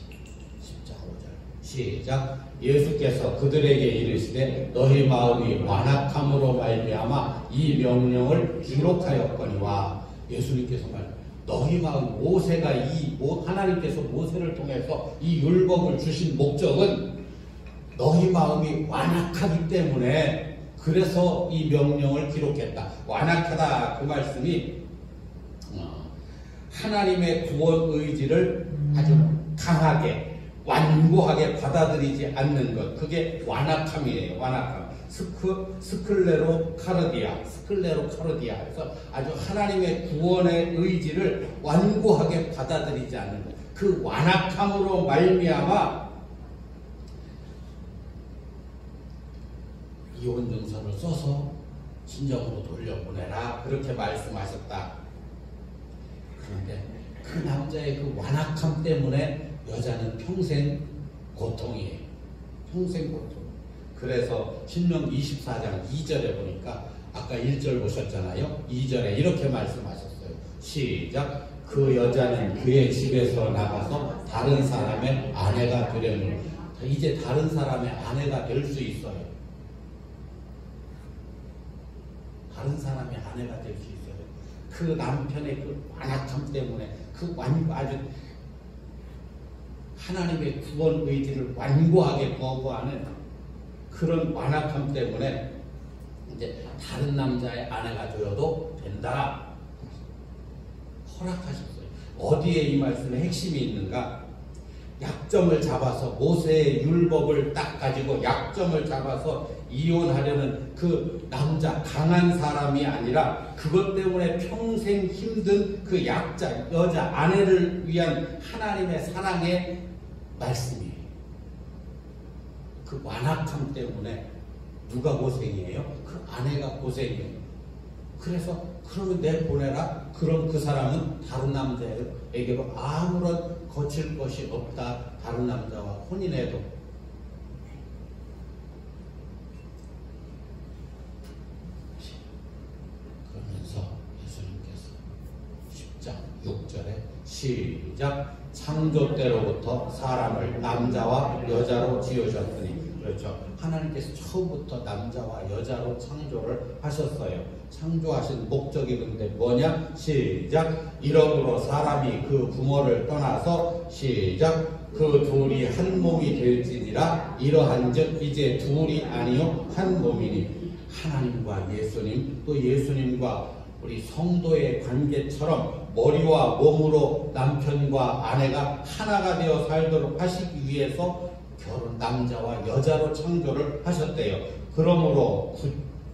10장 5절 시작. 예수께서 그들에게 이르시되 너희 마음이 완악함으로 말미암아 이 명령을 기록하였거니와. 예수님께서 너희 마음, 모세가 하나님께서 모세를 통해서 이 율법을 주신 목적은 너희 마음이 완악하기 때문에 그래서 이 명령을 기록했다. 완악하다 그 말씀이 하나님의 구원 의지를 아주 강하게 완고하게 받아들이지 않는 것, 그게 완악함이에요. 완악함. 스클레로 카르디아. 그래서 아주 하나님의 구원의 의지를 완고하게 받아들이지 않는 것. 그 완악함으로 말미암아 이혼 증서를 써서 친정으로 돌려보내라. 그렇게 말씀하셨다. 그런데 그 남자의 그 완악함 때문에 여자는 평생 고통이에요. 평생 고통. 그래서 신명기 24장 2절에 보니까 아까 1절 보셨잖아요. 2절에 이렇게 말씀하셨어요. 시작. 그 여자는 그의 집에서 나가서 다른 사람의 아내가 되려니. 이제 다른 사람의 아내가 될 수 있어요. 다른 사람의 아내가 될 수 있어요. 그 남편의 그 완악함 때문에 아주 하나님의 구원 의지를 완고하게 거부하는 그런 완악함 때문에 이제 다른 남자의 아내가 되어도 된다. 허락하셨어요. 어디에 이 말씀의 핵심이 있는가? 약점을 잡아서 모세의 율법을 딱 가지고 약점을 잡아서 이혼하려는 그 남자, 강한 사람이 아니라 그것 때문에 평생 힘든 그 약자, 여자, 아내를 위한 하나님의 사랑의 말씀이에요. 그 완악함 때문에 누가 고생이에요? 그 아내가 고생이에요. 그래서 그러면 내보내라. 그럼 그 사람은 다른 남자에게로 아무런 거칠 것이 없다. 다른 남자와 혼인해도. 그러면서 예수님께서 10장 6절에 시작. 창조 때로부터 사람을 남자와 여자로 지으셨으니. 그렇죠. 하나님께서 처음부터 남자와 여자로 창조를 하셨어요. 창조하신 목적이 근데 뭐냐? 시작. 이러므로 사람이 그 부모를 떠나서 시작. 그 둘이 한 몸이 될지니라. 이러한즉 이제 둘이 아니요 한 몸이니. 하나님과 예수님, 또 예수님과 우리 성도의 관계처럼 머리와 몸으로 남편과 아내가 하나가 되어 살도록 하시기 위해서 남자와 여자로 창조를 하셨대요. 그러므로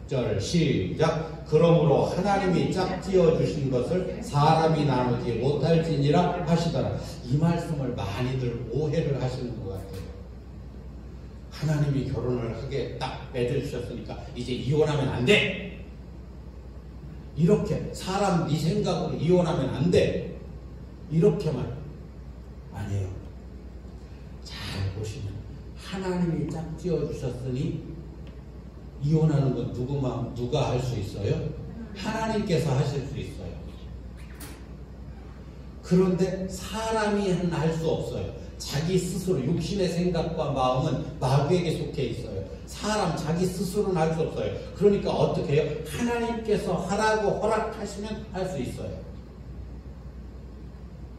9절 시작. 그러므로 하나님이 짝지어 주신 것을 사람이 나누지 못할지니라 하시더라. 이 말씀을 많이들 오해를 하시는 것 같아요. 하나님이 결혼을 하게 딱 맺어주셨으니까 이제 이혼하면 안 돼. 이렇게 사람 네 생각으로 이혼하면 안 돼. 이렇게만. 아니에요. 잘 보시면 하나님이 짝지어 주셨으니 이혼하는 건 누가 할 수 있어요? 하나님께서 하실 수 있어요. 그런데 사람이 할 수 없어요. 자기 스스로 육신의 생각과 마음은 마귀에게 속해 있어요. 사람 자기 스스로는 할 수 없어요. 그러니까 어떻게 해요? 하나님께서 하라고 허락하시면 할 수 있어요.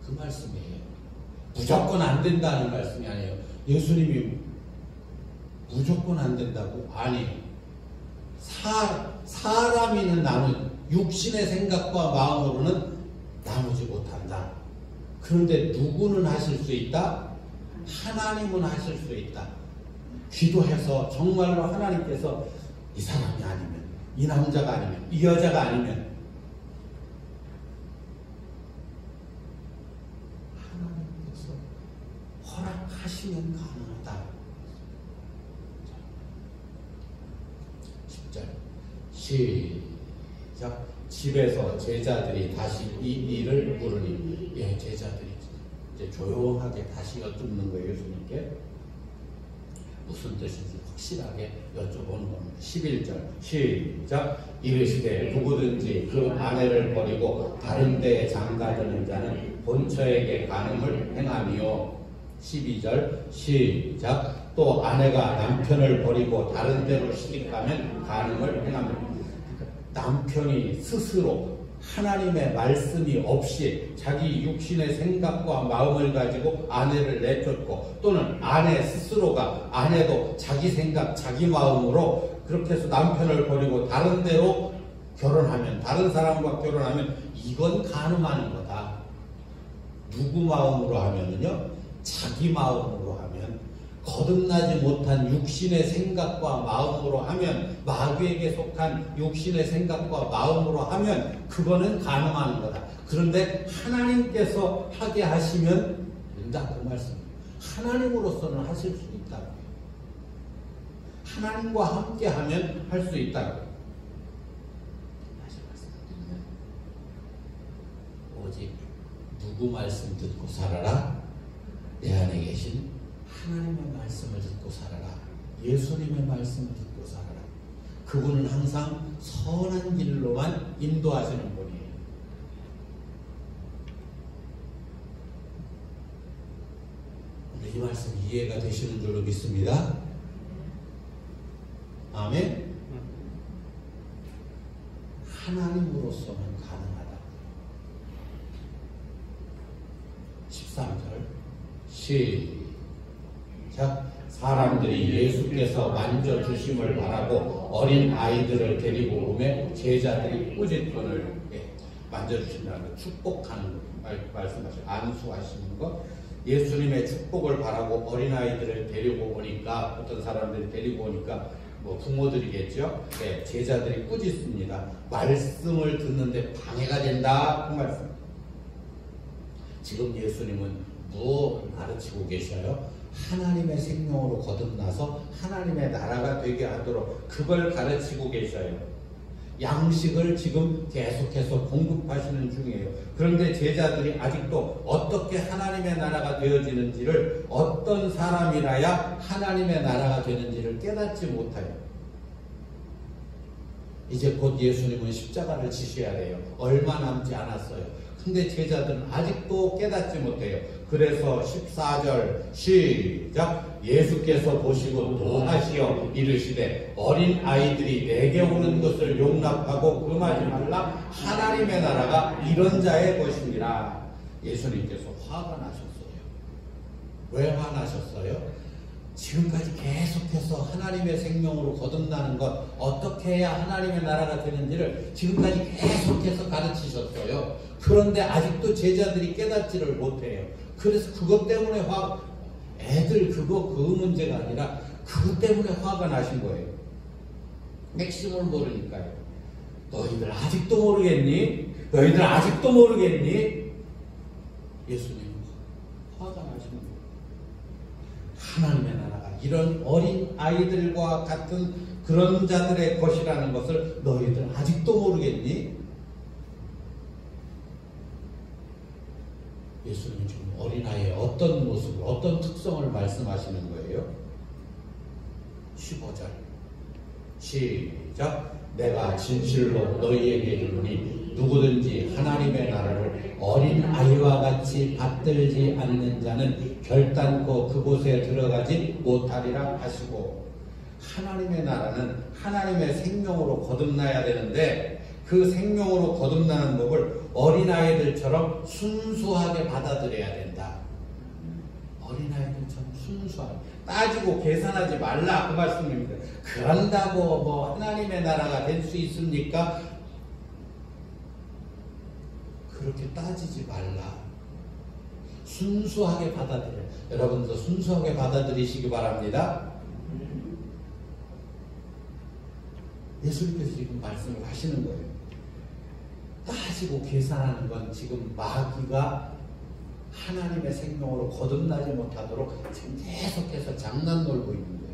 그 말씀이에요. 무조건 안 된다는 말씀이 아니에요. 예수님이 무조건 안 된다고? 아니에요. 사람이는 육신의 생각과 마음으로는 나누지 못한다. 그런데 누구는 하실 수 있다? 하나님은 하실 수 있다. 기도해서 정말로 하나님께서 이 사람이 아니면, 이 남자가 아니면, 이 여자가 아니면 하나님께서 허락하시면 가능하다. 10절 시작. 집에서 제자들이 다시 이 일을 물으니, 제자들이 이제 조용하게 다시 여쭙는 거예요. 예수님께 무슨 뜻인지 확실하게 여쭤보는 겁니다. 11절 시작. 이르시되 누구든지 그 아내를 버리고 다른 데에 장가드는 자는 본처에게 간음을 행하며. 12절 시작. 또 아내가 남편을 버리고 다른 데로 시집가면 간음을 행하며. 남편이 스스로 하나님의 말씀이 없이 자기 육신의 생각과 마음을 가지고 아내를 내쫓고, 또는 아내 스스로가, 아내도 자기 생각, 자기 마음으로 그렇게 해서 남편을 버리고 다른 데로 결혼하면, 다른 사람과 결혼하면 이건 간음하는 거다. 누구 마음으로 하면은요? 자기 마음으로 하면, 거듭나지 못한 육신의 생각과 마음으로 하면, 마귀에게 속한 육신의 생각과 마음으로 하면 그거는 간음하는 거다. 그런데 하나님께서 하게 하시면 된다, 그 말씀입니다. 하나님으로서는 하실 수 있다고. 하나님과 함께 하면 할 수 있다고. 다시 말씀드리면, 오직 누구 말씀 듣고 살아라? 내 안에 계신 하나님의 말씀을 듣고 살아라. 예수님의 말씀을 듣고 살아라. 그분은 항상 선한 길로만 인도하시는 분이에요. 오늘 이 말씀 이해가 되시는 줄로 믿습니다. 아멘. 하나님으로서는 가능하다. 13절 시작. 사람들이 예수께서 만져주심을 바라고 어린 아이들을 데리고 오매 제자들이 꾸짖거늘. 만져주신다는 거, 축복하는 거, 말씀하시고 안수하시는 거. 예수님의 축복을 바라고 어린아이들을 데리고 오니까, 어떤 사람들이 데리고 오니까 부모들이겠죠. 제자들이 꾸짖습니다. 말씀을 듣는데 방해가 된다, 그 말씀. 지금 예수님은 무엇을 가르치고 계셔요? 하나님의 생명으로 거듭나서 하나님의 나라가 되게 하도록 그걸 가르치고 계셔요. 양식을 지금 계속해서 공급하시는 중이에요. 그런데 제자들이 아직도 어떻게 하나님의 나라가 되어지는지를, 어떤 사람이라야 하나님의 나라가 되는지를 깨닫지 못해요. 이제 곧 예수님은 십자가를 지셔야 돼요. 얼마 남지 않았어요. 근데 제자들은 아직도 깨닫지 못해요. 그래서 14절 시작. 예수께서 보시고 또 하시어 이르시되 어린 아이들이 내게 오는 것을 용납하고 금하지 말라. 하나님의 나라가 이런 자의 것이니라. 예수님께서 화가 나셨어요. 왜 화나셨어요? 지금까지 계속해서 하나님의 생명으로 거듭나는 것, 어떻게 해야 하나님의 나라가 되는지를 지금까지 계속해서 가르치셨어요. 그런데 아직도 제자들이 깨닫지를 못해요. 그래서 그것 때문에 애들 그 문제가 아니라 그것 때문에 화가 나신 거예요. 핵심을 모르니까요. 너희들 아직도 모르겠니? 너희들 아직도 모르겠니? 예수님 화가 나시는 거예요. 하나님의 나라가 이런 어린 아이들과 같은 그런 자들의 것이라는 것을 너희들 아직도 모르겠니? 예수님 지금 어린아이의 어떤 모습을, 어떤 특성을 말씀하시는 거예요? 15절 시작. 내가 진실로 너희에게 이르노니 누구든지 하나님의 나라를 어린아이와 같이 받들지 않는 자는 결단코 그곳에 들어가지 못하리라 하시고, 하나님의 나라는 하나님의 생명으로 거듭나야 되는데 그 생명으로 거듭나는 법을 어린아이들처럼 순수하게 받아들여야 된다. 어린아이들 참 순수하게 따지고 계산하지 말라 그 말씀입니다. 그런다고 뭐 하나님의 나라가 될 수 있습니까? 그렇게 따지지 말라. 순수하게 받아들여. 여러분도 순수하게 받아들이시기 바랍니다. 예수님께서 지금 말씀을 하시는 거예요. 따지고 계산하는 건 지금 마귀가 하나님의 생명으로 거듭나지 못하도록 지금 계속해서 장난 놀고 있는 거예요.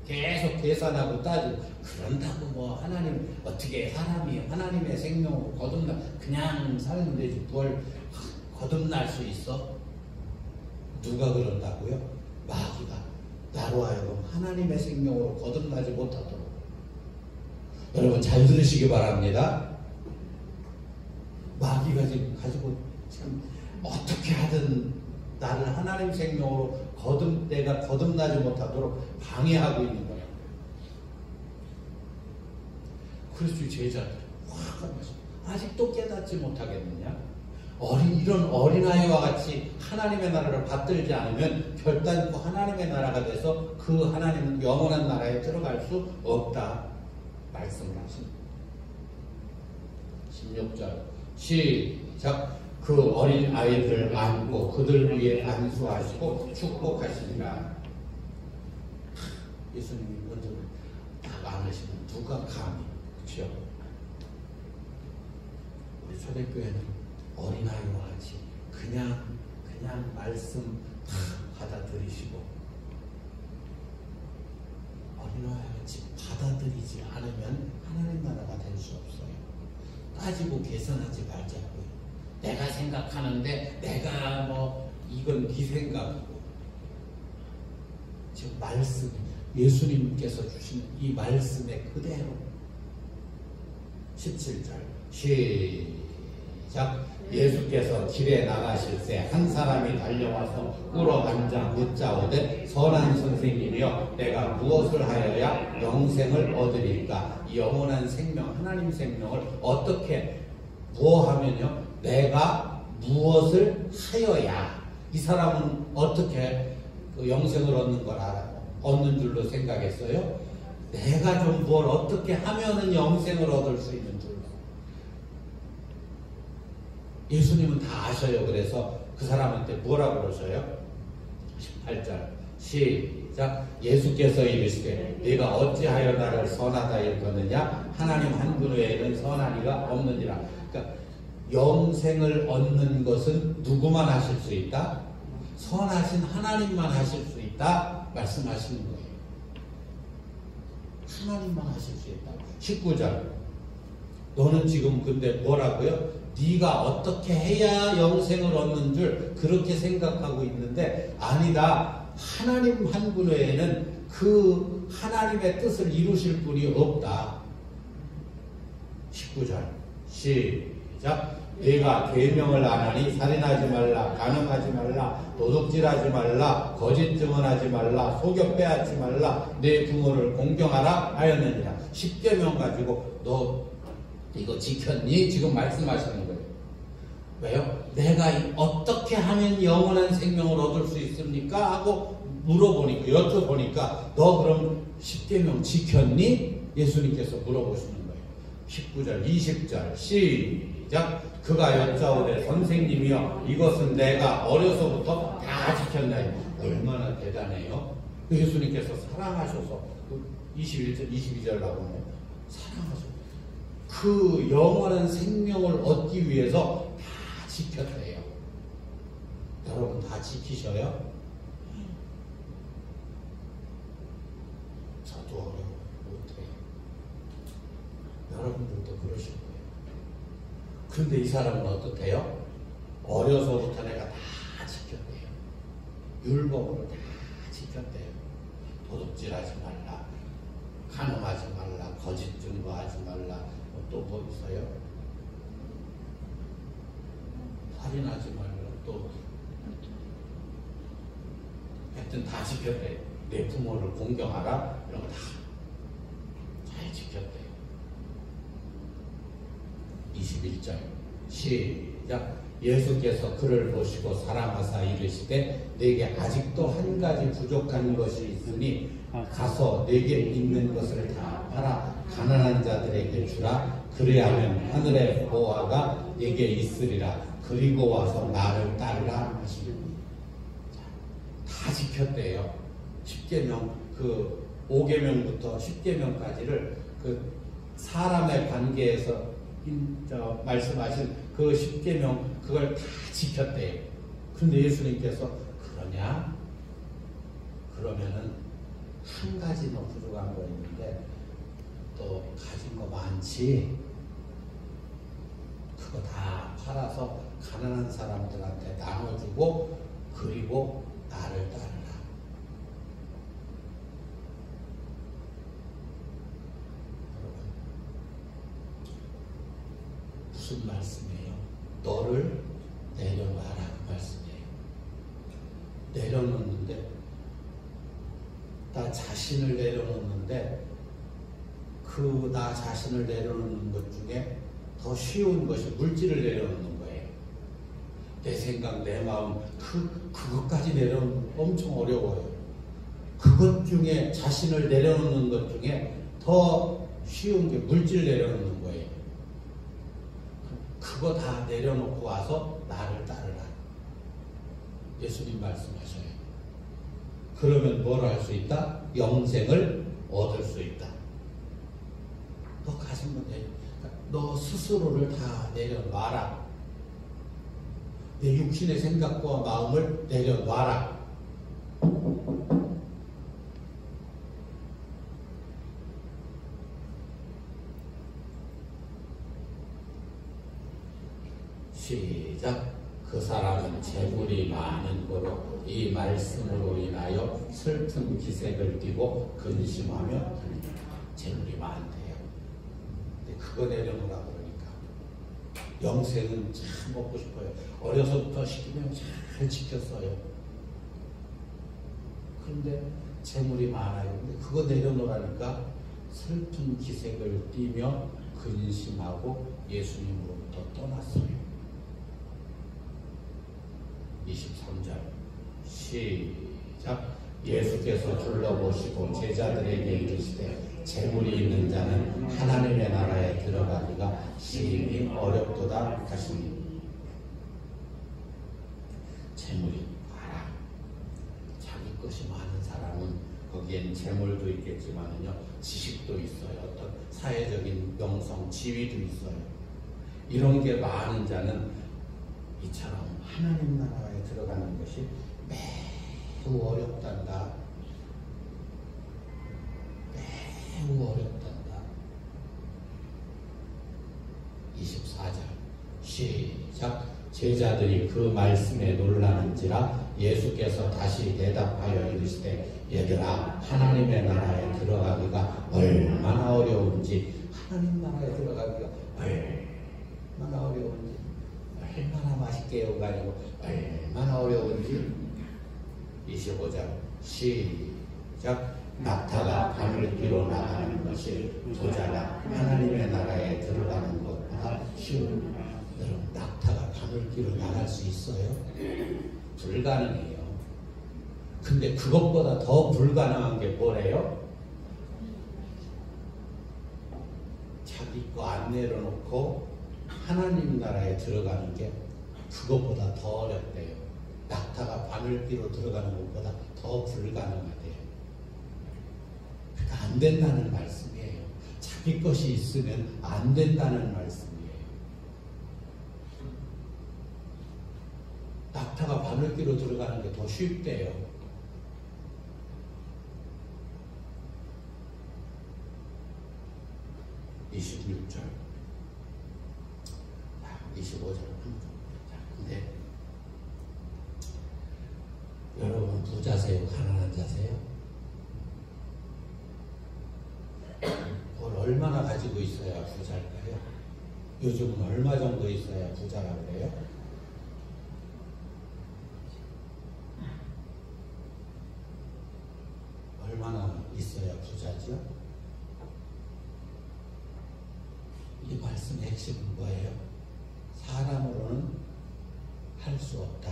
계속 계산하고 따지고 그런다고 뭐 하나님 어떻게 사람이 하나님의 생명으로 거듭나 그냥 살면 되지 뭘 거듭날 수 있어? 누가 그런다고요? 마귀가 나로 하여금 하나님의 생명으로 거듭나지 못하도록. 여러분 잘 들으시기 바랍니다. 마귀가 지금 가지고 참 어떻게 하든 나를 하나님 생명으로 내가 거듭나지 못하도록 방해하고 있는 거예요. 그래서 제자들 화가 나서 아직도 깨닫지 못하겠느냐? 이런 어린아이와 같이 하나님의 나라를 받들지 않으면 결단코 하나님의 나라가 돼서 그 하나님은 영원한 나라에 들어갈 수 없다 말씀을 하십니다. 16절 시작. 그 어린 아이들을 안고 그들 위에 안수하시고 축복하시니라. 예수님이 먼저 딱 안으시면 누가 감히, 그렇죠? 우리 초대교회는 어린아이와 같이 그냥 말씀 다 받아들이시고 어린아이와 같이 받아들이지 않으면 하나님 나라가 될 수 없어요. 따지고 계산하지 말자고요. 내가 생각하는데 내가 뭐 이건 네 생각이고 지금 말씀 예수님께서 주신 이 말씀에 그대로 17절 시작. 예수께서 길에 나가실 때 한 사람이 달려와서 꿇어 앉아 묻자오되 선한 선생님이여 내가 무엇을 하여야 영생을 얻으리까? 이 영원한 생명 하나님 생명을 어떻게 무엇하면요 내가 무엇을 하여야 이 사람은 어떻게 그 영생을 얻는 줄로 생각했어요? 내가 좀 뭘 어떻게 하면은 영생을 얻을 수 있는 줄로. 예수님은 다 아셔요. 그래서 그 사람한테 뭐라고 그러셔요? 18절 시작. 예수께서 이르시되 네가 어찌하여 나를 선하다 일컫느냐? 하나님 한 분 외에는 선한 이가 없느니라. 그러니까 영생을 얻는 것은 누구만 하실 수 있다? 선하신 하나님만 하실 수 있다 말씀하시는 거예요. 하나님만 하실 수 있다. 19절 너는 지금 근데 뭐라고요? 네가 어떻게 해야 영생을 얻는 줄 그렇게 생각하고 있는데 아니다. 하나님 한 분 외에는 그 하나님의 뜻을 이루실 분이 없다. 19절 시작. 네가 계명을 안 하니 살인하지 말라, 간음하지 말라, 도둑질하지 말라, 거짓 증언하지 말라, 속여 빼앗지 말라, 내 부모를 공경하라 하였느니라. 10계명 가지고 너 이거 지켰니? 지금 말씀하시는 거예요. 왜요? 내가 어떻게 하면 영원한 생명을 얻을 수 있습니까? 하고 물어보니까 여쭤보니까 너 그럼 10계명 지켰니? 예수님께서 물어보시는 거예요. 19절 20절 시작. 그가 여짜오되 선생님이여 이것은 내가 어려서부터 다 지켰나요? 얼마나 대단해요. 예수님께서 사랑하셔서 21절 22절 나오네요. 사랑하셔서 그 영원한 생명을 얻기 위해서 다 지켰대요. 여러분 다 지키셔요? 저도 어려워 못해요. 여러분들도 그러실 거예요. 근데 이 사람은 어떻대요? 어려서부터 내가 다 지켰대요. 율법으로 다 지켰대요. 도둑질하지 말라, 간음하지 말라, 거짓 증거하지 말라, 또 뭐 있어요? 살인하지 말라, 또 하여튼 다 지켰대요. 내 부모를 공경하라 이런 거 다 잘 지켰대요. 21절 시작. 예수께서 그를 보시고 사랑하사 이르시되 내게 아직도 한 가지 부족한 것이 있으니 가서 내게 있는 것을 다 팔아 가난한 자들에게 주라. 그리하면 하늘의 보화가 내게 있으리라. 그리고 와서 나를 따르라 하시니. 다 지켰대요. 10계명, 그 5계명부터 10계명까지를 그 사람의 관계에서 말씀하신 그 10계명 그걸 다 지켰대요. 그런데 예수님께서 그러냐? 그러면은 한 가지는 부족한 거 있는데 또 가진 거 많지? 그거 다 팔아서 가난한 사람들한테 나눠주고 그리고 나를 따르라. 무슨 말씀이에요? 너를 내려놔라 그 말씀이에요. 내려놓는데 나 자신을 내려놓는데 그 나 자신을 내려놓는 것 중에 더 쉬운 것이 물질을 내려놓는 거예요. 내 생각, 내 마음 그것까지 내려놓는 엄청 어려워요. 그것 중에 자신을 내려놓는 것 중에 더 쉬운 게 물질 내려놓는 거예요. 그거 다 내려놓고 와서 나를 따르라. 예수님 말씀하셔요. 그러면 뭘 할 수 있다? 영생을 얻을 수 있다. 너 가진 거 너 스스로를 다 내려놔라. 내 육신의 생각과 마음을 내려놔라. 시작. 그 사람은 재물이 많은 거로 이 말씀으로 인하여 슬픈 기색을 띠고 근심하며 들리라. 재물이 많대요. 근데 그거 내려놓으라 그러니까. 영생은 참 먹고 싶어요. 어려서부터 시키면 잘 지켰어요. 그런데 재물이 많아요. 근데 그거 내려놓으라니까 슬픈 기색을 띠며 근심하고 예수님으로부터 떠났어요. 23절 시작. 예수께서 둘러보시고 제자들에게 이르시되 재물이 있는 자는 하나님의 나라에 들어가기가 심히 어렵도다 하시니. 재물이 많아. 자기 것이 많은 사람은 거기엔 재물도 있겠지만요 지식도 있어요. 어떤 사회적인 명성, 지위도 있어요. 이런 게 많은 자는 이처럼 하나님 나라에 들어가는 것이 매우 어렵단다. 매우 어렵단다. 24절 시작. 제자들이 그 말씀에 놀라는지라 예수께서 다시 대답하여 이르시되 얘들아 하나님의 나라에 들어가기가 얼마나 어려운지 하나님 나라에 들어가기가 얼마나 어려운지 얼마나 맛있게 오가지고 얼마나 어려운지. 25절 시작. 낙타가 바늘기로 나가는 것이 부자가 하나님의 나라에 들어가는 것보다 쉬운. 여러분 낙타가 바늘기로 나갈 수 있어요? 불가능해요. 근데 그것보다 더 불가능한 게 뭐래요? 자기 거 안 내려놓고 하나님 나라에 들어가는 게 그것보다 더 어렵대요. 낙타가 바늘기로 들어가는 것보다 더 불가능하대요. 그러니까 안 된다는 말씀이에요. 자기 것이 있으면 안 된다는 말씀이에요. 낙타가 바늘기로 들어가는 게 더 쉽대요. 26절 25절. 자, 근데 여러분 부자세요? 가난한 자세요? 뭘 얼마나 가지고 있어야 부자일까요? 요즘은 얼마 정도 있어야 부자라 그래요? 얼마나 있어야 부자죠? 이 말씀의 핵심은 뭐예요? 할 수 없다.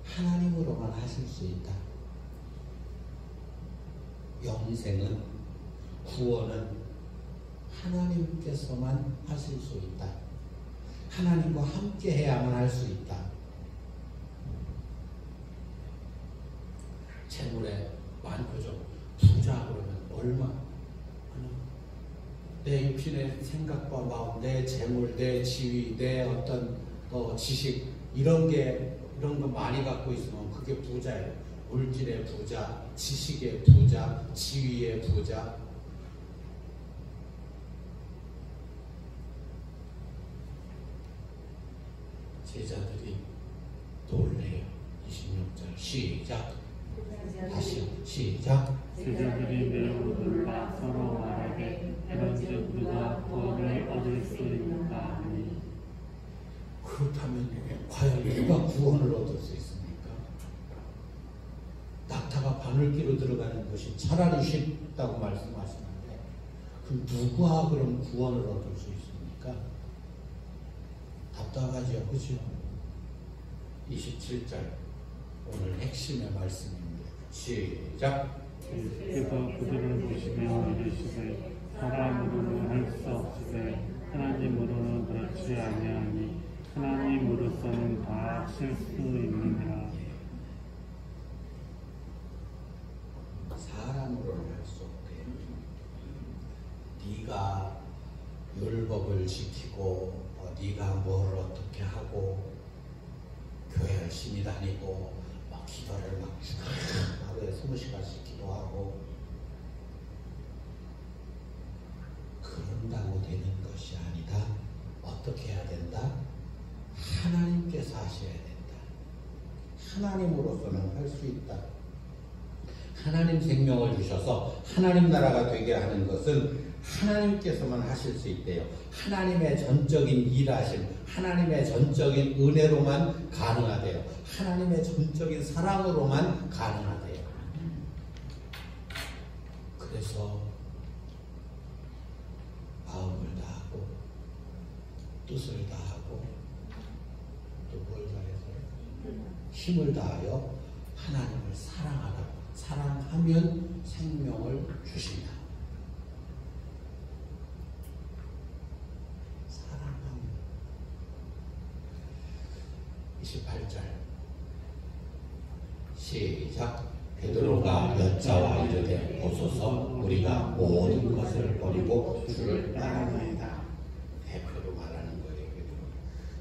하나님으로만 하실 수 있다. 영생은, 구원은 하나님께서만 하실 수 있다. 하나님과 함께 해야만 할 수 있다. 재물에 많고죠. 부자 그러면 얼마? 내 육신의 생각과 마음, 내 재물, 내 지위, 내 어떤 지식 이런 거 많이 갖고 있으면 그게 부자예요. 물질의 부자, 지식의 부자, 지위의 부자. 제자들이 놀래요. 26절 시작. 다시 시작. 제자들이 매우 놀라 서로 말하되 그런즉 누가 구원을 얻을 수 있는가 하니. 그렇다면 과연 누가 구원을 얻을 수 있습니까? 낙타가 바늘기로 들어가는 것이 차라리 쉽다고 말씀하시는데 그럼 누가 그럼 구원을 얻을 수 있습니까? 답답하죠, 그렇죠? 27절 오늘 핵심의 말씀입니다. 시작. 예수께서 그들을 보시며 이르시되 사람으로는 할 수 없으되 하나님으로는 그렇지 아니하니 하나님으로서는 다 하실 수 있느니라. 사람으로는 할 수 없대요. 네가 율법을 지키고 네가 뭘 어떻게 하고 교회 열심히 다니고 막 기도를 막 하루에 20시간씩 기도하고 그런다고 되는 것이 아니다. 어떻게 해야 된다? 하나님께서 하셔야 된다. 하나님으로서는 할 수 있다. 하나님 생명을 주셔서 하나님 나라가 되게 하는 것은 하나님께서만 하실 수 있대요. 하나님의 전적인 일하심, 하나님의 전적인 은혜로만 가능하대요. 하나님의 전적인 사랑으로만 가능하대요. 그래서 마음을 다하고 뜻을 다하고 또 뭘 다해서요? 힘을 다하여 하나님을 사랑하라. 사랑하면 생명을 주신다. 사랑하면 28절 시작. 베드로가 여짜와 이르되 보소서 우리가 모든 것을 버리고 주를 따르나이다. 대표로 말하는 거예요.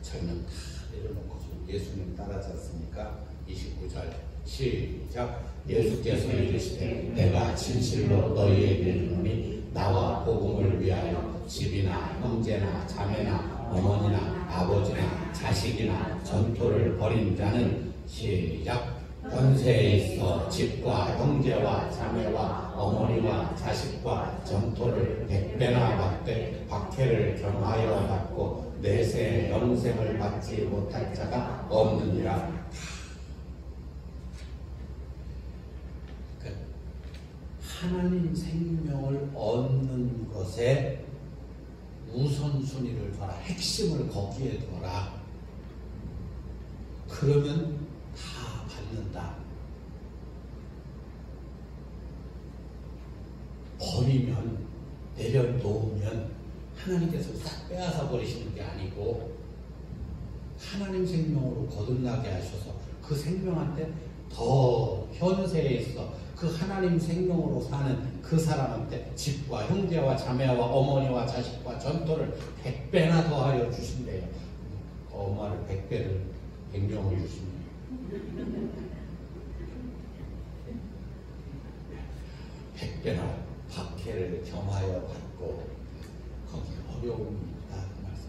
저희는 다 내려놓고 예수님 따라지 않습니까? 29절 시작. 예수께서 이르시되 내가 진실로 너희에게 이르노니 나와 복음을 위하여 집이나 형제나 자매나 어머니나 아버지나 자식이나 전토를 벌인 자는 시작. 현세에 있어 집과 형제와 자매와 어머니와 자식과 전토를 100배나 받되 박해를 경하여 받고 내세 영생을 받지 못할 자가 없느니라. 하나님 생명을 얻는 것에 우선순위를 둬라. 핵심을 거기에 둬라. 그러면 다 받는다. 버리면, 내려놓으면 하나님께서 싹 빼앗아 버리시는 게 아니고 하나님 생명으로 거듭나게 하셔서 그 생명한테 더 현세에 있어 그 하나님 생명으로 사는 그 사람한테 집과 형제와 자매와 어머니와 자식과 전토를 100배나 더하여 주신대요. 엄마를 100명을 주십니다. 100배나 박해를 경하여 받고 거기 어려움이 있다 그 말씀.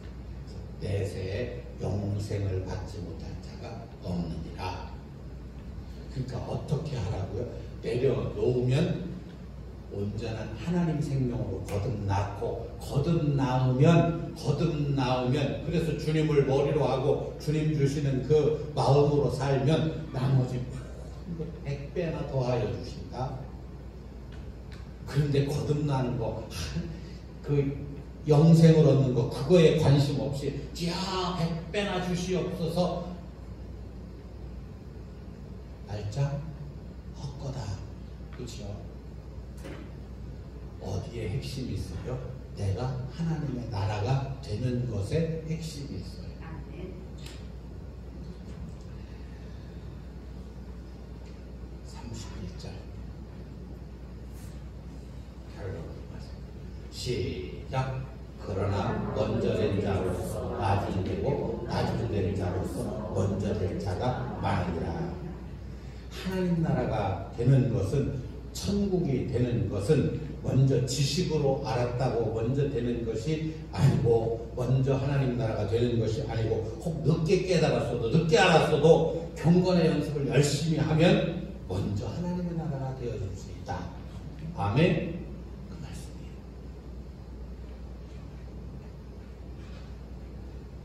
내세에 영생을 받지 못한 자가 없느니라. 그러니까 어떻게 하라고요? 내려놓으면 온전한 하나님 생명으로 거듭나면 그래서 주님을 머리로 하고 주님 주시는 그 마음으로 살면 나머지 100배나 더하여 주신다. 그런데 거듭나는 거, 그 영생을 얻는 거, 그거에 관심 없이 야 100배나 주시옵소서 말짱 헛거다. 그렇죠? 어디에 핵심이 있어요? 내가 하나님의 나라가 되는 것에 핵심이 있어요. 아멘. 31절 시작. 그러나 먼저 된 자로서 나중 되고 나중 될 자로서 먼저 될 자가 많으리라. 하나님 나라가 되는 것은, 천국이 되는 것은 먼저 지식으로 알았다고 먼저 되는 것이 아니고, 먼저 하나님 나라가 되는 것이 아니고, 혹 늦게 깨달았어도 늦게 알았어도 경건의 연습을 열심히 하면 먼저 하나님의 나라가 되어질 수 있다. 아멘. 그 말씀이에요.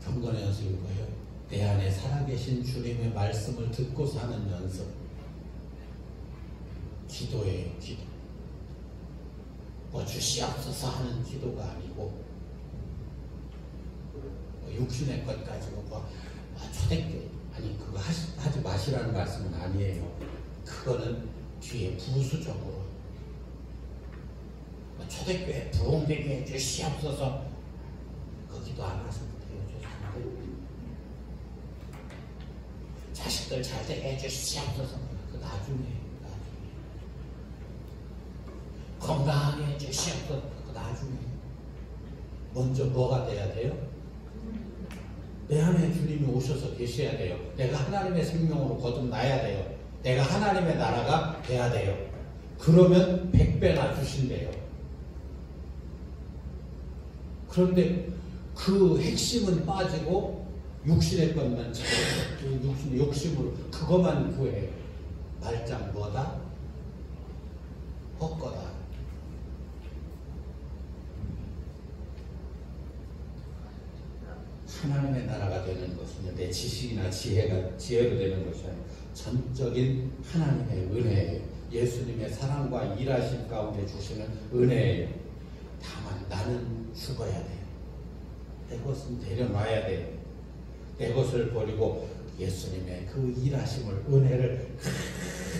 경건의 연습이 뭐예요? 내 안에 살아계신 주님의 말씀을 듣고 사는 연습. 기도예요. 기도. 뭐 주시옵소서 하는 기도가 아니고, 뭐 육신의 것 가지고 초대교회, 아니 그거 하지 마시라는 말씀은 아니에요. 그거는 뒤에 부수적으로 뭐 초대교회 부흥되게 해주시옵소서, 그 기도 안 하셔도 돼요. 죄송한데. 자식들 잘 되게 해주시옵소서, 그 나중에. 건강하게 해주시옵소서, 그 나중에. 먼저 뭐가 돼야 돼요? 내 안에 주님이 오셔서 계셔야 돼요. 내가 하나님의 생명으로 거듭나야 돼요. 내가 하나님의 나라가 돼야 돼요. 그러면 100배나 주신대요. 그런데 그 핵심은 빠지고 육신의 것만 자꾸 육신의 욕심으로 그것만 구해요. 말짱 뭐다? 헛거다. 하나님의 나라가 되는 것은요, 내 지식이나 지혜로 되는 것이 아니라 전적인 하나님의 은혜예요. 예수님의 사랑과 일하심 가운데 주시는 은혜예요. 다만 나는 죽어야 돼요. 내 것은 데려놔야 돼요. 내 것을 버리고 예수님의 그 일하심을, 은혜를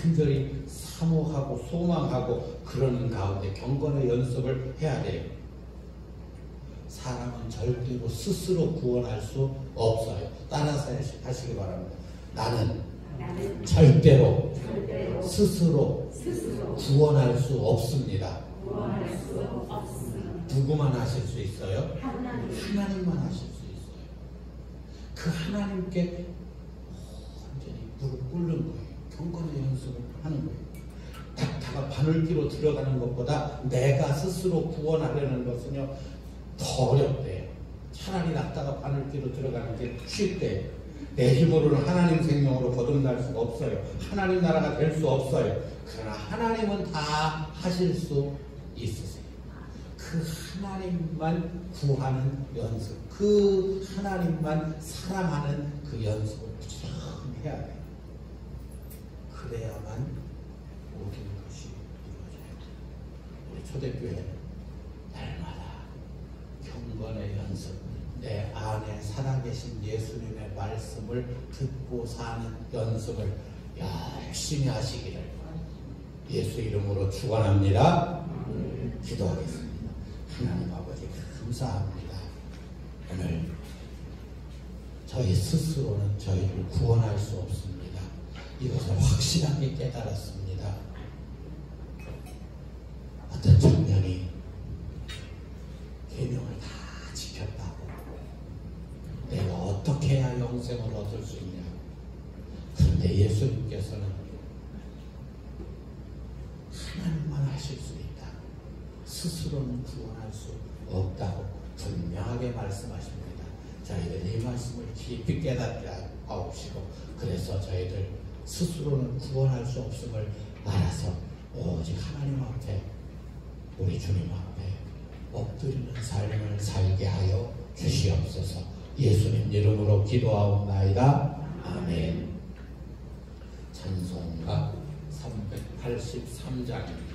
간절히 사모하고 소망하고 그러는 가운데 경건의 연습을 해야 돼요. 사람은 절대로 스스로 구원할 수 없어요. 따라서 하시기 바랍니다. 나는 절대로 스스로 구원할 수 없습니다. 누구만 하실 수 있어요? 하나님만 하실 수 있어요. 그 하나님께 완전히 무릎 꿇는 거예요. 경건의 연습을 하는 거예요. 낙타가 바늘기로 들어가는 것보다 내가 스스로 구원하려는 것은요, 더 어렵대요. 차라리 낙타가 바늘기로 들어가는 게 쉽대요. 내 힘으로는 하나님 생명으로 거듭날 수가 없어요. 하나님 나라가 될 수 없어요. 그러나 하나님은 다 하실 수 있으세요. 그 하나님만 구하는 연습, 그 하나님만 사랑하는 그 연습을 꾸준히 해야 돼요. 그래야만 모든 것이 이루어져요. 우리 초대교회는 날마다 경건의 연습, 내 안에 살아계신 예수님의 말씀을 듣고 사는 연습을 열심히 하시기를 예수 이름으로 축원합니다. 기도하겠습니다. 하나님 아버지 감사합니다. 오늘 저희 스스로는 저희를 구원할 수 없습니다. 이것을 확실하게 깨달았습니다. 어떤 청년이 계명을 다 지켰다고 내가 어떻게 해야 영생을 얻을 수 있냐. 그런데 예수님께서는 하나님만 하실 수 있다. 스스로는 구원할 수 없다고 분명하게 말씀하십니다. 저희들 이 말씀을 깊이 깨닫게 하옵시고, 그래서 저희들 스스로는 구원할 수 없음을 알아서 오직 하나님 앞에, 우리 주님 앞에 엎드리는 삶을 살게 하여 주시옵소서. 예수님 이름으로 기도하옵나이다. 아멘. 찬송가 383장입니다.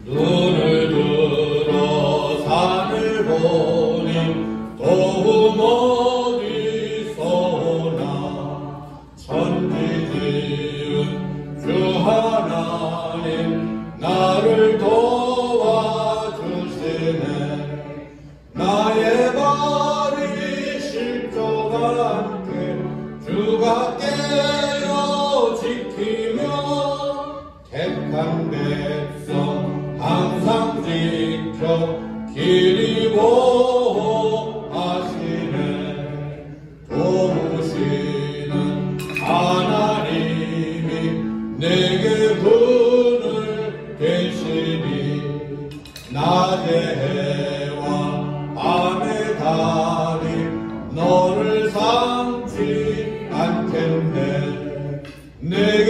눈을 택한 백성 항상 지켜 길이 보호하시네. 도우시는 하나님이 내게 분을 계시니 낮의 해와 밤의 달이 너를 삼지 않겠네. 내게